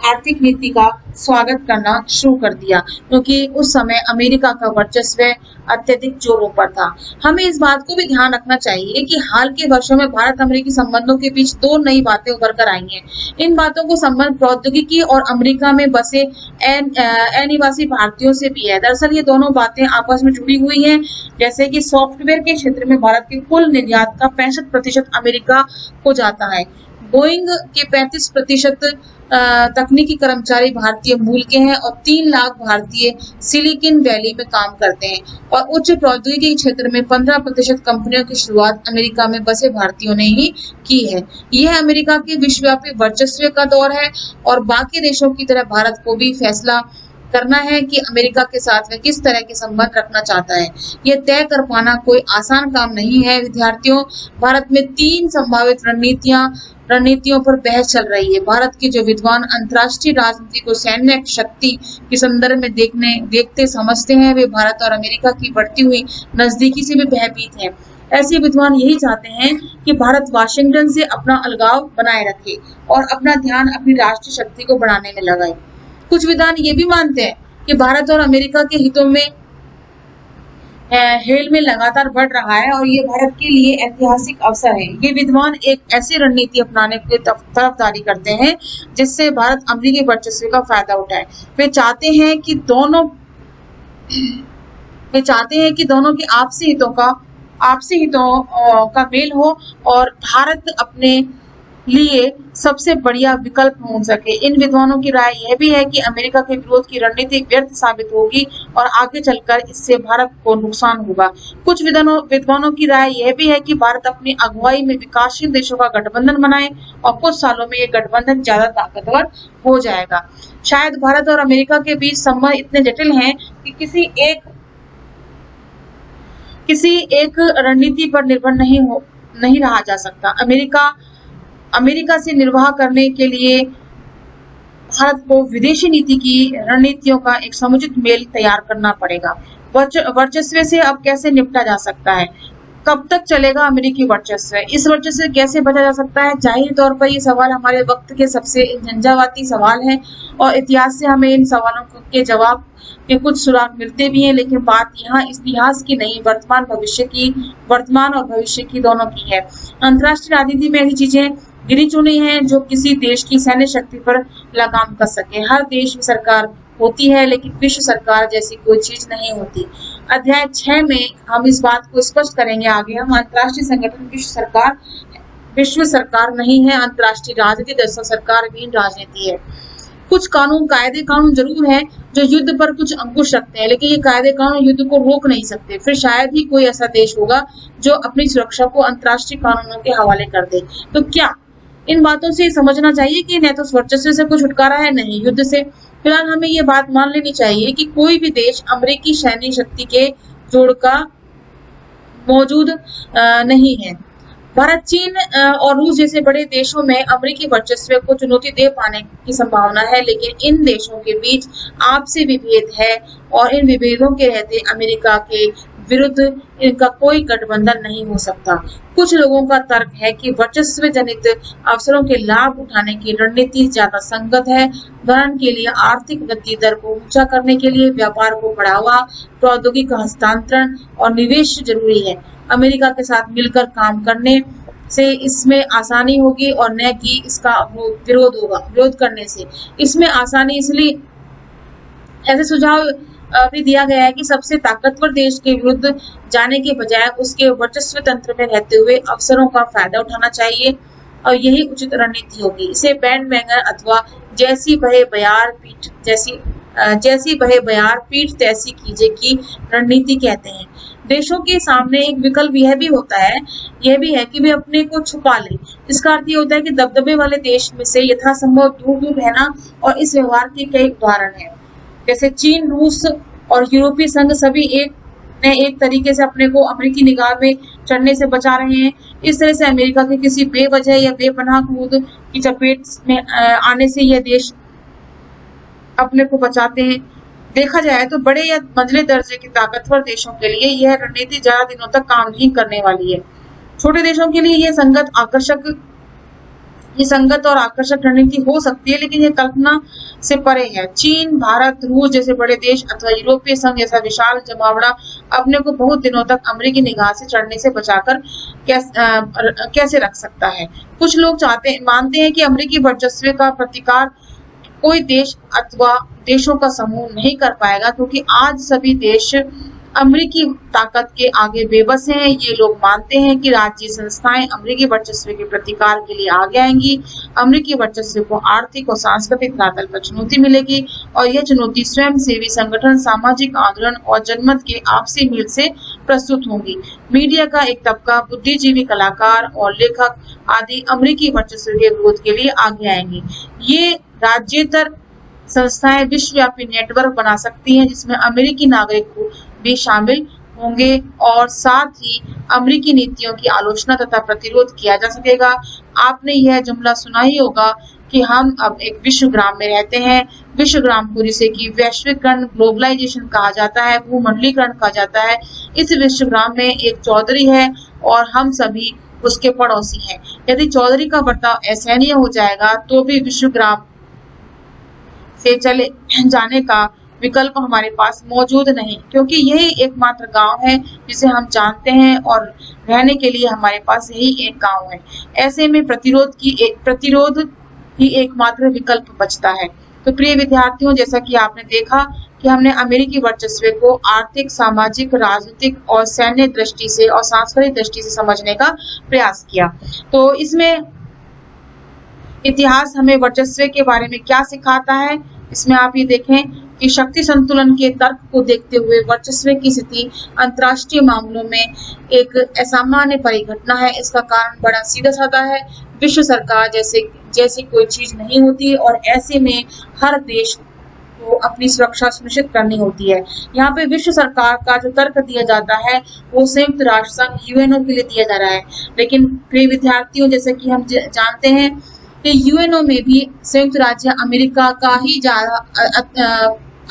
आर्थिक नीति का स्वागत करना शुरू कर दिया, क्योंकि उस समय अमेरिका का वर्चस्व अत्यधिक जोरों पर था। हमें इस बात को भी ध्यान रखना चाहिए कि हाल के वर्षों में भारत अमेरिकी संबंधों के बीच दो नई बातें उभर कर आई हैं। इन बातों को संबंध प्रौद्योगिकी और अमेरिका में बसे अनिवासी भारतीयों से भी है। दरअसल ये दोनों बातें आपस में जुड़ी हुई हैं। जैसे कि सॉफ्टवेयर के क्षेत्र में भारत के कुल निर्यात का 65% अमेरिका को जाता है। बोइंग के 35% तकनीकी कर्मचारी भारतीय मूल के हैं और 3 लाख भारतीय सिलिकॉन वैली में काम करते हैं। और उच्च प्रौद्योगिकी क्षेत्र में 15% कंपनियों की शुरुआत अमेरिका में बसे भारतीयों ने ही की है। यह अमेरिका के विश्वव्यापी वर्चस्व का दौर है और बाकी देशों की तरह भारत को भी फैसला करना है कि अमेरिका के साथ वह किस तरह के संबंध रखना चाहता है। यह तय कर पाना कोई आसान काम नहीं है। विद्यार्थियों, भारत में 3 संभावित रणनीतियों पर बहस चल रही है। भारत के जो विद्वान अंतर्राष्ट्रीय राजनीति को सैन्य शक्ति के संदर्भ में देखते समझते हैं, वे भारत और अमेरिका की बढ़ती हुई नजदीकी से भी भयभीत हैं। ऐसे विद्वान यही चाहते हैं कि भारत वाशिंगटन से अपना अलगाव बनाए रखे और अपना ध्यान अपनी राष्ट्रीय शक्ति को बढ़ाने में लगाए। कुछ विद्वान ये भी मानते हैं कि भारत और अमेरिका के हितों में हेल में लगातार बढ़ रहा है और ये भारत के लिए ऐतिहासिक अवसर है। ये विद्वान एक ऐसी रणनीति अपनाने की तरफदारी करते हैं जिससे भारत अमेरिकी वर्चस्व का फायदा उठाए। वे चाहते हैं कि दोनों के आपसी हितों का मेल हो और भारत अपने लिए सबसे बढ़िया विकल्प ढूंढ सके। इन विद्वानों की राय यह भी है कि अमेरिका के विरोध की रणनीति व्यर्थ साबित होगी और आगे चलकर इससे भारत को नुकसान होगा। कुछ विद्वानों की राय यह भी है कि भारत अपनी अगुवाई में विकासशील देशों का गठबंधन बनाए और कुछ सालों में ये गठबंधन ज्यादा ताकतवर हो जाएगा। शायद भारत और अमेरिका के बीच संबंध इतने जटिल हैं कि किसी एक रणनीति पर निर्भर नहीं रहा जा सकता। अमेरिका से निर्वाह करने के लिए भारत को विदेशी नीति की रणनीतियों का एक समुचित मेल तैयार करना पड़ेगा। वर्चस्व से अब कैसे निपटा जा सकता है? कब तक चलेगा अमेरिकी वर्चस्व? इस वर्चस्व से कैसे बचा जा सकता है? जाहिर तौर पर ये सवाल हमारे वक्त के सबसे झंझावाती सवाल है और इतिहास से हमें इन सवालों के जवाब के कुछ सुराग मिलते भी हैं, लेकिन बात यहाँ इतिहास की नहीं, वर्तमान और भविष्य की दोनों की है। अंतर्राष्ट्रीय राजनीति में ऐसी चीजें गिनी चुनी हैं जो किसी देश की सैन्य शक्ति पर लगाम कस सके। हर देश में सरकार होती है, लेकिन विश्व सरकार जैसी कोई चीज नहीं होती। अध्याय 6 में हम इस बात को स्पष्ट करेंगे। आगे हम अंतर्राष्ट्रीय संगठन विश्व सरकार नहीं है। अंतर्राष्ट्रीय राजनीति दरअसल सरकार विहीन राजनीति है। कुछ कायदे कानून जरूर है जो युद्ध पर कुछ अंकुश रखते हैं, लेकिन ये कायदे कानून युद्ध को रोक नहीं सकते। फिर शायद ही कोई ऐसा देश होगा जो अपनी सुरक्षा को अंतर्राष्ट्रीय कानूनों के हवाले कर दे। तो क्या इन बातों से समझना चाहिए कि न तो वर्चस्व से कुछ छुटकारा है, नहीं युद्ध से। फिलहाल हमें ये बात मान लेनी चाहिए कि कोई भी देश अमेरिकी सैन्य शक्ति के जोड़ का मौजूद नहीं है। भारत, चीन और रूस जैसे बड़े देशों में अमेरिकी वर्चस्व को चुनौती दे पाने की संभावना है, लेकिन इन देशों के बीच आपसी विभेद है और इन विभेदों के रहते अमेरिका के विरुद्ध इनका कोई गठबंधन नहीं हो सकता। कुछ लोगों का तर्क है कि वर्चस्व जनित अवसरों के लाभ उठाने की रणनीति ज्यादा संगत है। उदाहरण के लिए आर्थिक वृद्धि दर को ऊंचा करने के लिए व्यापार को बढ़ावा, प्रौद्योगिकी का हस्तांतरण और निवेश जरूरी है। अमेरिका के साथ मिलकर काम करने से इसमें आसानी होगी और न कि इसका विरोध करने से। इसमें आसानी इसलिए ऐसे सुझाव भी दिया गया है कि सबसे ताकतवर देश के विरुद्ध जाने के बजाय उसके वर्चस्व तंत्र में रहते हुए अवसरों का फायदा उठाना चाहिए और यही उचित रणनीति होगी। इसे बैंडवैगन अथवा जैसी बहे बयार पीठ तैसी कीजे की रणनीति कहते हैं। देशों के सामने एक विकल्प यह भी है कि वे अपने को छुपा लें। इसका अर्थ ये होता है कि दबदबे वाले देश में से यथासंभव दूर रहना, और इस व्यवहार के कई उदाहरण हैं, जैसे चीन, रूस और यूरोपीय संघ सभी एक ने एक तरीके से अपने को अमेरिकी निगाह में चढ़ने से बचा रहे हैं। इस तरह से अमेरिका के किसी बेवजह या बेपनाह क्रूर की चपेट में आने से यह देश अपने को बचाते हैं। देखा जाए तो बड़े या मंझले दर्जे के ताकतवर देशों के लिए यह रणनीति ज्यादा दिनों तक काम नहीं करने वाली है। छोटे देशों के लिए ये संगत और आकर्षक रणनीति हो सकती है, लेकिन यह कल्पना से परे है। चीन, भारत, रूस जैसे बड़े देश अथवा यूरोपीय संघ जैसा विशाल जमावड़ा अपने को बहुत दिनों तक अमेरिकी निगाह से चढ़ने से बचाकर कैसे रख सकता है। कुछ लोग मानते हैं कि अमेरिकी वर्चस्व का प्रतिकार कोई देश अथवा देशों का समूह नहीं कर पाएगा, क्योंकि आज सभी देश अमेरिकी ताकत के आगे बेबस हैं। ये लोग मानते हैं कि राज्य संस्थाएं अमेरिकी वर्चस्व के प्रतिकार के लिए आगे आएंगी। अमेरिकी वर्चस्व को आर्थिक और सांस्कृतिक धरातल पर चुनौती मिलेगी और यह चुनौती स्वयं सेवी संगठन, सामाजिक आंदोलन और जनमत के आपसी मेल से प्रस्तुत होंगी। मीडिया का एक तबका, बुद्धिजीवी, कलाकार और लेखक आदि अमेरिकी वर्चस्व के विरोध के लिए आगे आएंगे। ये राज्येतर संस्थाएं विश्वव्यापी नेटवर्क बना सकती हैं, जिसमें अमेरिकी नागरिक भी शामिल होंगे और साथ ही अमेरिकी नीतियों की आलोचना तथा प्रतिरोध किया जा सकेगा। आपने यह जुमला सुना ही होगा कि हम अब एक विश्वग्राम में रहते हैं। विश्वग्राम को जिसे कि वैश्वीकरण, ग्लोबलाइजेशन कहा जाता है, भूमंडलीकरण कहा जाता है। इस विश्वग्राम में एक चौधरी है और हम सभी उसके पड़ोसी हैं। यदि चौधरी का बर्ताव असहनीय हो जाएगा तो भी विश्वग्राम से चले जाने का विकल्प हमारे पास मौजूद नहीं, क्योंकि यही एकमात्र गांव है जिसे हम जानते हैं और रहने के लिए हमारे पास यही एक गांव है। ऐसे में प्रतिरोध ही एकमात्र विकल्प बचता है। तो प्रिय विद्यार्थियों, जैसा कि आपने देखा कि हमने अमेरिकी वर्चस्व को आर्थिक, सामाजिक, राजनीतिक और सैन्य दृष्टि से और सांस्कृतिक दृष्टि से समझने का प्रयास किया। तो इसमें इतिहास हमें वर्चस्व के बारे में क्या सिखाता है, इसमें आप ये देखें कि शक्ति संतुलन के तर्क को देखते हुए वर्चस्व की स्थिति अंतर्राष्ट्रीय मामलों में एक असामान्य परिघटना है। इसका कारण बड़ा सीधा साधा है। विश्व सरकार जैसी कोई चीज नहीं होती और ऐसे में हर देश को अपनी सुरक्षा सुनिश्चित करनी होती है। यहाँ पे विश्व सरकार का जो तर्क दिया जाता है वो संयुक्त राष्ट्र संघ यूएनओ के लिए दिया जा रहा है, लेकिन प्रिय विद्यार्थियों, जैसे कि हम जानते हैं कि यूएनओ में भी संयुक्त राज्य अमेरिका का ही ज्यादा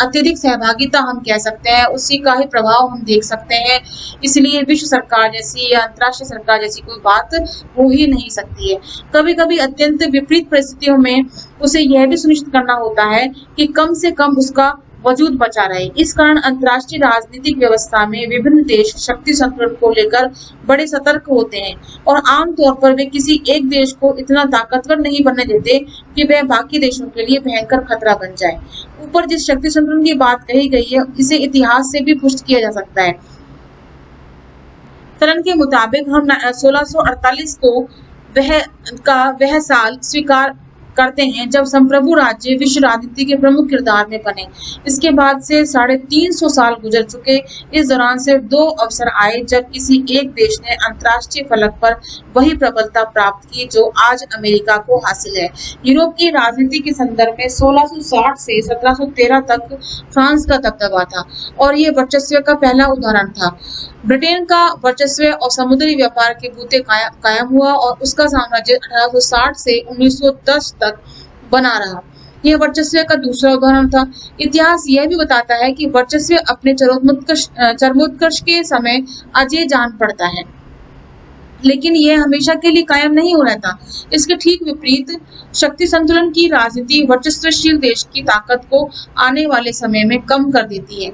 अत्यधिक सहभागिता हम कह सकते हैं, उसी का ही प्रभाव हम देख सकते हैं। इसलिए विश्व सरकार जैसी या अंतर्राष्ट्रीय सरकार जैसी कोई बात हो ही नहीं सकती है। कभी कभी अत्यंत विपरीत परिस्थितियों में उसे यह भी सुनिश्चित करना होता है कि कम से कम उसका वजूद बचा रहे। इस कारण अंतर्राष्ट्रीय राजनीतिक व्यवस्था में विभिन्न देश शक्ति संतुलन को लेकर बड़े सतर्क होते हैं और आमतौर पर वे किसी एक देश को इतना ताकतवर नहीं बनने देते कि वह बाकी देशों के लिए भयंकर खतरा बन जाए। ऊपर जिस शक्ति संतुलन की बात कही गई है, इसे इतिहास से भी पुष्ट किया जा सकता है। करण के मुताबिक हम 1648 को वह साल स्वीकार करते हैं जब संप्रभु राज्य विश्व राजनीति के प्रमुख किरदार में बने। इसके बाद से 350 साल गुजर चुके। इस दौरान से 2 अवसर आए जब किसी एक देश ने अंतर्राष्ट्रीय फलक पर वही प्रबलता प्राप्त की जो आज अमेरिका को हासिल है। यूरोप की राजनीति के संदर्भ में 1660 से 1713 तक फ्रांस का दबदबा था और ये वर्चस्व का पहला उदाहरण था। ब्रिटेन का वर्चस्व और समुद्री व्यापार के बूते कायम हुआ और उसका साम्राज्य 1860 से 1910 तक बना रहा। यह वर्चस्व का दूसरा उदाहरण था। इतिहास यह भी बताता है कि वर्चस्व अपने चरमोत्कर्ष के समय अजय जान पड़ता है, लेकिन यह हमेशा के लिए कायम नहीं हो रहता। इसके ठीक विपरीत शक्ति संतुलन की राजनीति वर्चस्वशील देश की ताकत को आने वाले समय में कम कर देती है।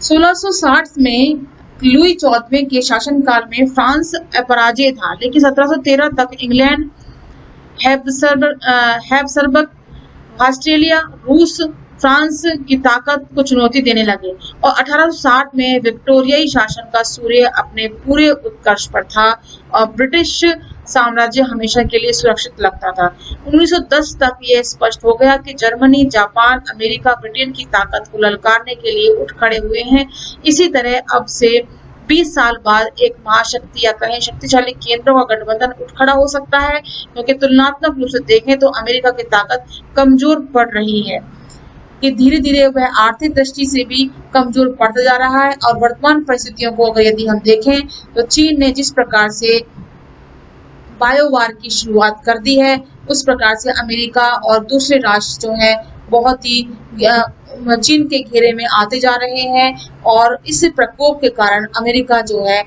1660 में लुई XIV के शासनकाल में फ्रांस अपराजय था, लेकिन 1713 तक इंग्लैंड, हैब्सबर्ग, ऑस्ट्रेलिया, रूस फ्रांस की ताकत को चुनौती देने लगे और 1860 में विक्टोरियाई शासन का सूर्य अपने पूरे उत्कर्ष पर था और ब्रिटिश साम्राज्य हमेशा के लिए सुरक्षित लगता था। 1910 तक यह स्पष्ट हो गया कि जर्मनी, जापान, अमेरिका ब्रिटेन की ताकत को ललकारने के लिए उठ खड़े हुए हैं। इसी तरह अब से 20 साल बाद एक महाशक्ति या कहें शक्तिशाली केंद्रों का गठबंधन उठ खड़ा हो सकता है, क्योंकि तुलनात्मक रूप से देखें तो अमेरिका की ताकत कमजोर पड़ रही है। कि धीरे धीरे वह आर्थिक दृष्टि से भी कमजोर पड़ता जा रहा है। और वर्तमान परिस्थितियों को अगर यदि हम देखें तो चीन ने जिस प्रकार से बायोवार की शुरुआत कर दी है, उस प्रकार से अमेरिका और दूसरे राष्ट्र जो हैं बहुत ही चीन के घेरे में आते जा रहे हैं। और इस प्रकोप के कारण अमेरिका जो है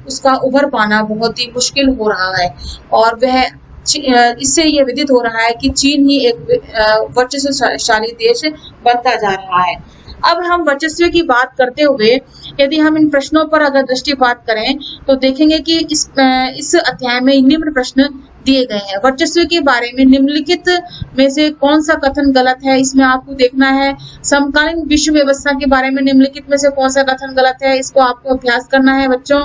उसका उभर पाना बहुत ही मुश्किल हो रहा है। और वह इससे ये विदित हो रहा है कि चीन ही एक वर्चस्वशाली देश बनता जा रहा है। अब हम वर्चस्व की बात करते हुए यदि हम इन प्रश्नों पर अगर दृष्टिपात करें तो देखेंगे कि इस अध्याय में निम्न प्रश्न दिए गए हैं। वर्चस्व के बारे में निम्नलिखित में से कौन सा कथन गलत है, इसमें आपको देखना है। समकालीन विश्व व्यवस्था के बारे में निम्नलिखित में से कौन सा कथन गलत है, इसको आपको अभ्यास करना है बच्चों।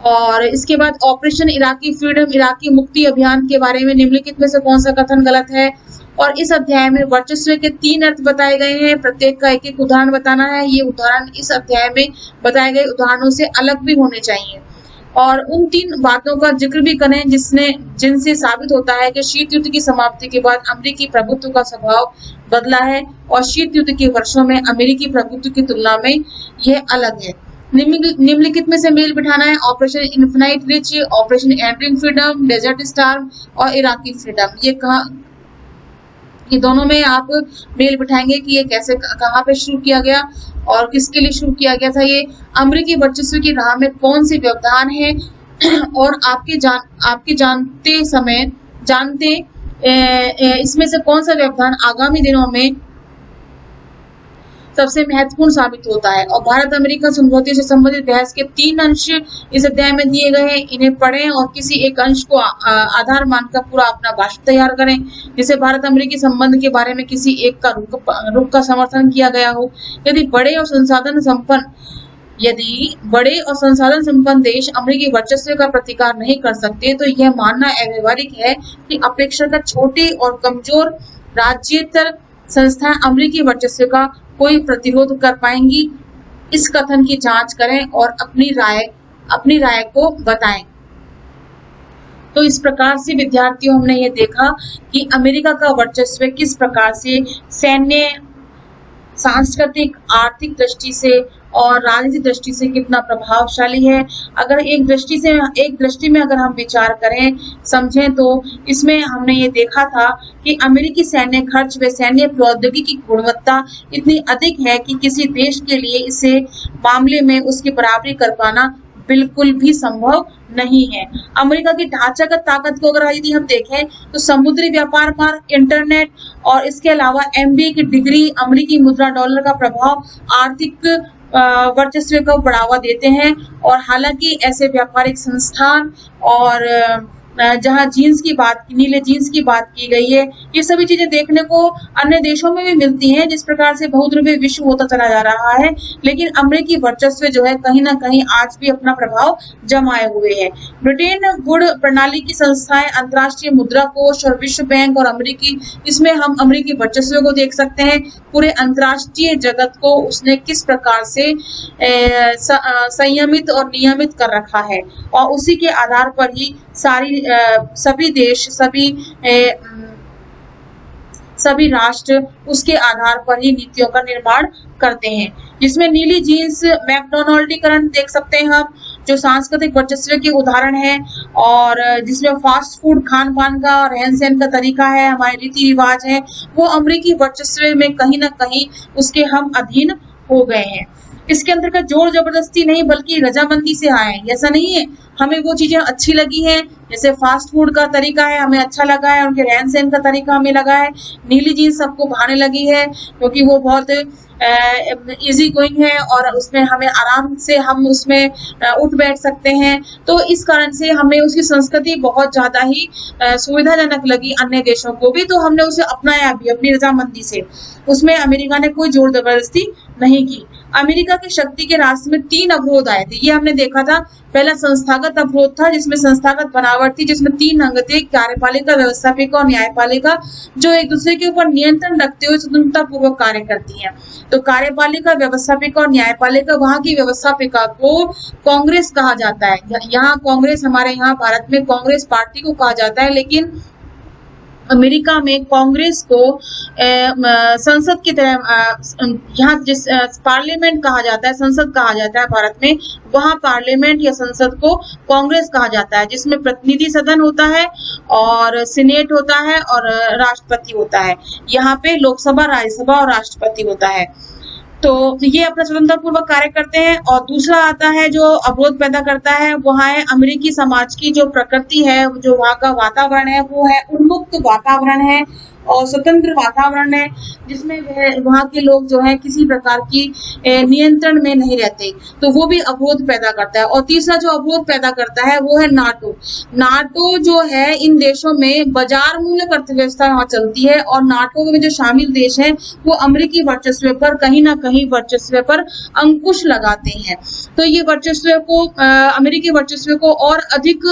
और इसके बाद ऑपरेशन इराकी फ्रीडम, इराकी मुक्ति अभियान के बारे में निम्नलिखित में से कौन सा कथन गलत है। और इस अध्याय में वर्चस्व के 3 अर्थ बताए गए हैं, प्रत्येक का एक एक उदाहरण बताना है। ये उदाहरण इस अध्याय में बताए गए उदाहरणों से अलग भी होने चाहिए। और उन 3 बातों का जिक्र भी करें जिनसे साबित होता है कि शीत युद्ध की समाप्ति के बाद अमेरिकी प्रभुत्व का स्वभाव बदला है और शीत युद्ध के वर्षों में अमेरिकी प्रभुत्व की तुलना में यह अलग है। निम्नलिखित में से मेल बिठाना है। Operation infinite reach, operation enduring freedom, desert storm और इराकी फ्रीडम, ये दोनों में आप मेल बिठाएंगे कि ये कैसे कहाँ पे शुरू किया गया और किसके लिए शुरू किया गया था। ये अमेरिकी वर्चस्व की राह में कौन से व्यवधान है और आपके जानते इसमें से कौन सा व्यवधान आगामी दिनों में सबसे महत्वपूर्ण साबित होता है। और भारत अमेरिका समझौते से संबंधित बहस के 3 अंश इस अध्याय में दिए गए हैं, इन्हें पढ़ें और किसी एक अंश को आधार मानकर पूरा अपना भाषण तैयार करें। जैसे भारत अमेरिकी संबंध के बारे में किसी एक का रुख का समर्थन किया गया हो। यदि बड़े और संसाधन संपन्न देश अमेरिकी वर्चस्व का प्रतिकार नहीं कर सकते तो यह मानना अव्यवहारिक है कि अपेक्षाकृत छोटे और कमजोर राज्येतर संस्थाएं अमेरिकी वर्चस्व का कोई प्रतिरोध कर पाएंगी। इस कथन की जांच करें और अपनी राय को बताएं। तो इस प्रकार से विद्यार्थियों हमने ये देखा कि अमेरिका का वर्चस्व किस प्रकार से सैन्य, सांस्कृतिक, आर्थिक दृष्टि से और राजनीतिक दृष्टि से कितना प्रभावशाली है। अगर एक दृष्टि में अगर हम विचार करें, समझें तो इसमें हमने ये देखा था कि अमेरिकी सैन्य खर्च व सैन्य प्रौद्योगिकी की गुणवत्ता इतनी अधिक है कि किसी देश के लिए इसे मामले में उसकी बराबरी कर पाना बिल्कुल भी संभव नहीं है। अमेरिका की ढांचागत ताकत को अगर यदि हम देखें तो समुद्री व्यापार मार्ग, इंटरनेट और इसके अलावा MBA की डिग्री, अमेरिकी मुद्रा डॉलर का प्रभाव आर्थिक वर्चस्व को बढ़ावा देते हैं। और हालांकि ऐसे व्यापारिक संस्थान और जहां नीले जीन्स की बात की गई है, ये सभी चीजें देखने को अन्य देशों में भी मिलती हैं जिस प्रकार से बहुद्रव्य विश्व होता चला जा रहा है। लेकिन अमेरिकी वर्चस्व जो है कहीं ना कहीं आज भी अपना प्रभाव जमाए हुए है। ब्रिटेन गुण प्रणाली की संस्थाएं, अंतर्राष्ट्रीय मुद्रा कोष और विश्व बैंक और इसमें हम अमेरिकी वर्चस्व को देख सकते हैं। पूरे अंतर्राष्ट्रीय जगत को उसने किस प्रकार से संयमित और नियमित कर रखा है और उसी के आधार पर ही सभी देश, सभी राष्ट्र उसके आधार पर ही नीतियों का निर्माण करते हैं। जिसमें नीली जीन्स, मैकडोनाल्डीकरण देख सकते हैं हम, जो सांस्कृतिक वर्चस्व के उदाहरण है। और जिसमें फास्ट फूड, खान पान का, रहन सहन का तरीका है, हमारे रीति रिवाज है, वो अमेरिकी वर्चस्व में कहीं ना कहीं उसके हम अधीन हो गए हैं। इसके अंतर्गत जोर जबरदस्ती नहीं बल्कि रजामंदी से आए। ऐसा नहीं है, हमें वो चीजें अच्छी लगी हैं, जैसे फास्ट फूड का तरीका है हमें अच्छा लगा है, उनके रहन सहन का तरीका हमें लगा है। नीली जीन्स सबको भाने लगी है क्योंकि वो बहुत इजी गोइंग है और उसमें हमें आराम से हम उसमें उठ बैठ सकते हैं। तो इस कारण से हमें उसकी संस्कृति बहुत ज्यादा ही सुविधाजनक लगी अन्य देशों को भी, तो हमने उसे अपनाया भी अपनी रजामंदी से। उसमें अमेरिका ने कोई जोर जबरदस्ती नहीं की। अमेरिका की शक्ति के रास्ते में 3 अवरोध आए थे, ये हमने देखा था। पहला संस्थागत अवरोध था जिसमें संस्थागत बनावट थी, जिसमें 3 अंग थे, कार्यपालिका, व्यवस्थापिका और न्यायपालिका, जो एक दूसरे के ऊपर नियंत्रण रखते हुए स्वतंत्रता पूर्वक कार्य करती हैं। तो कार्यपालिका, व्यवस्थापिका और न्यायपालिका, वहां की व्यवस्थापिका को कांग्रेस कहा जाता है। यहाँ कांग्रेस, हमारे यहाँ भारत में कांग्रेस पार्टी को कहा जाता है, लेकिन अमेरिका में कांग्रेस को संसद की तरह यहाँ जिस पार्लियामेंट कहा जाता है, संसद कहा जाता है भारत में, वहाँ पार्लियामेंट या संसद को कांग्रेस कहा जाता है, जिसमें प्रतिनिधि सदन होता है और सीनेट होता है और राष्ट्रपति होता है। यहाँ पे लोकसभा, राज्यसभा और राष्ट्रपति होता है। तो ये अपना स्वतंत्रता पूर्वक कार्य करते हैं। और दूसरा आता है जो अवरोध पैदा करता है, वहाँ है अमेरिकी समाज की जो प्रकृति है, जो वहाँ का वातावरण है, वो है उन्मुक्त वातावरण है और स्वतंत्र वातावरण है, जिसमें वहाँ के लोग जो है किसी प्रकार की नियंत्रण में नहीं रहते, तो वो भी अवरोध पैदा करता है। और तीसरा जो अवरोध पैदा करता है वो है नाटो। नाटो जो है इन देशों में बाजार मूलक अर्थव्यवस्था वहाँ चलती है और नाटो में जो शामिल देश हैं वो अमेरिकी वर्चस्व पर कहीं ना कहीं वर्चस्व पर अंकुश लगाते हैं। तो ये वर्चस्व को अमेरिकी वर्चस्व को और अधिक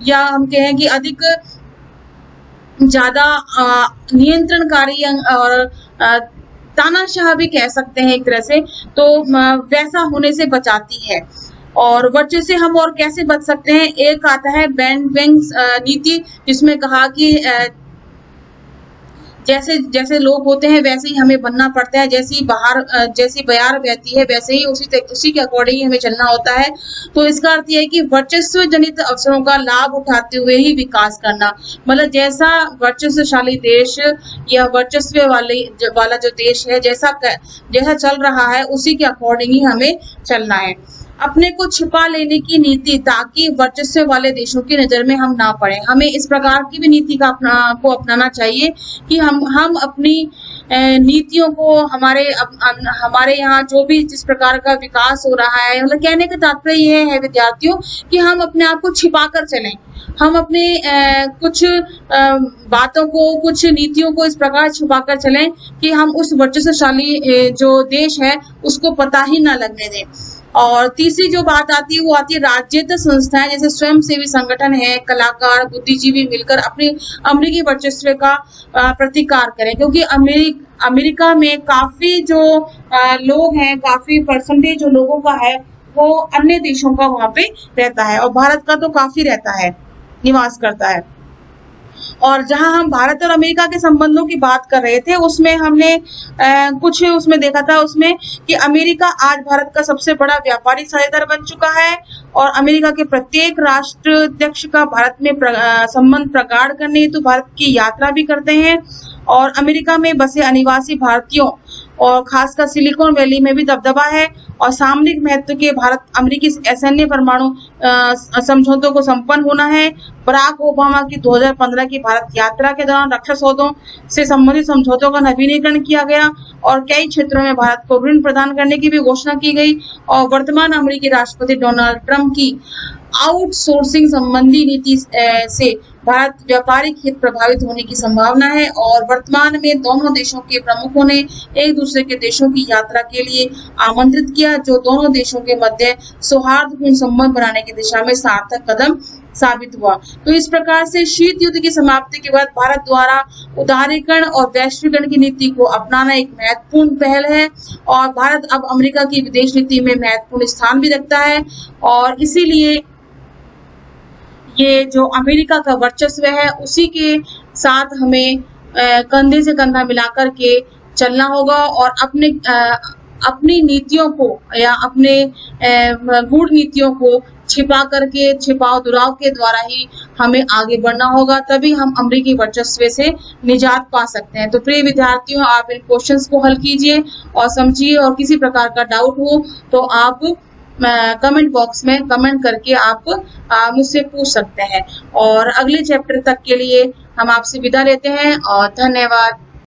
या हम कहें कि अधिक ज्यादा नियंत्रणकारी और तानाशाह भी कह सकते हैं एक तरह से, तो वैसा होने से बचाती है। और वर्चस्व से हम और कैसे बच सकते हैं, एक आता है बैंडवैगन नीति, जिसमें कहा कि जैसे जैसे लोग होते हैं वैसे ही हमें बनना पड़ता है, जैसी बयार बहती है वैसे ही उसी के अकॉर्डिंग ही हमें चलना होता है। तो इसका अर्थ यह है कि वर्चस्व जनित अवसरों का लाभ उठाते हुए ही विकास करना, मतलब जैसा वर्चस्वशाली देश या वर्चस्व वाला जो देश है जैसा चल रहा है उसी के अकॉर्डिंग ही हमें चलना है। अपने को छिपा लेने की नीति, ताकि वर्चस्व वाले देशों की नजर में हम ना पड़े। हमें इस प्रकार की भी नीति का अपनाना चाहिए कि हम अपनी नीतियों को हमारे यहाँ जो भी जिस प्रकार का विकास हो रहा है, मतलब कहने का तात्पर्य ये है विद्यार्थियों कि हम अपने आप को छिपा कर चलें। हम अपने कुछ बातों को, कुछ नीतियों को इस प्रकार छुपा कर चलें कि हम उस वर्चस्वशाली जो देश है उसको पता ही ना लगने दें। और तीसरी जो बात आती है वो आती है राज्यत्व संस्थाएं, जैसे स्वयंसेवी संगठन है, कलाकार, बुद्धिजीवी मिलकर अपने अमेरिकी वर्चस्व का प्रतिकार करें, क्योंकि अमेरिका में काफी जो लोग हैं, काफी परसेंटेज जो लोगों का है वो अन्य देशों का वहां पे रहता है और भारत का तो काफी रहता है, निवास करता है। और जहां हम भारत और अमेरिका के संबंधों की बात कर रहे थे उसमें हमने कुछ उसमें देखा था उसमें कि अमेरिका आज भारत का सबसे बड़ा व्यापारिक साझेदार बन चुका है और अमेरिका के प्रत्येक राष्ट्राध्यक्ष का भारत में संबंध प्रगाढ़ करने हेतु भारत की यात्रा भी करते हैं। और अमेरिका में बसे अनिवासी भारतीयों और खासकर सिलिकॉन वैली में भी दबदबा है और सामरिक महत्व के भारत अमेरिकी सैन्य परमाणु समझौतों को संपन्न होना है। बराक ओबामा की 2015 की भारत यात्रा के दौरान रक्षा सौदों से संबंधित समझौतों का नवीनीकरण किया गया और कई क्षेत्रों में भारत को ऋण प्रदान करने की भी घोषणा की गई। और वर्तमान अमेरिकी राष्ट्रपति डोनाल्ड ट्रंप की आउटसोर्सिंग संबंधी नीति से भारत व्यापारिक हित प्रभावित होने की संभावना है। और वर्तमान में दोनों देशों के प्रमुखों ने एक दूसरे के देशों की यात्रा के लिए आमंत्रित किया, जो दोनों देशों के मध्य सौहार्दपूर्ण संबंध बनाने की दिशा में सार्थक कदम साबित हुआ। तो इस प्रकार से शीत युद्ध की समाप्ति के बाद भारत द्वारा उदारीकरण और वैश्वीकरण की नीति को अपनाना एक महत्वपूर्ण पहल है और भारत अब अमेरिका की विदेश नीति में महत्वपूर्ण स्थान भी रखता है। और इसीलिए ये जो अमेरिका का वर्चस्व है उसी के साथ हमें कंधे से कंधा मिलाकर के चलना होगा और अपनी नीतियों को या अपने गूढ़ नीतियों को छिपा करके, छिपाव दुराव के द्वारा ही हमें आगे बढ़ना होगा, तभी हम अमेरिकी वर्चस्व से निजात पा सकते हैं। तो प्रिय विद्यार्थियों, आप इन क्वेश्चंस को हल कीजिए और समझिए और किसी प्रकार का डाउट हो तो आप कमेंट बॉक्स में कमेंट करके आप मुझसे पूछ सकते हैं। और अगले चैप्टर तक के लिए हम आपसे विदा लेते हैं और धन्यवाद।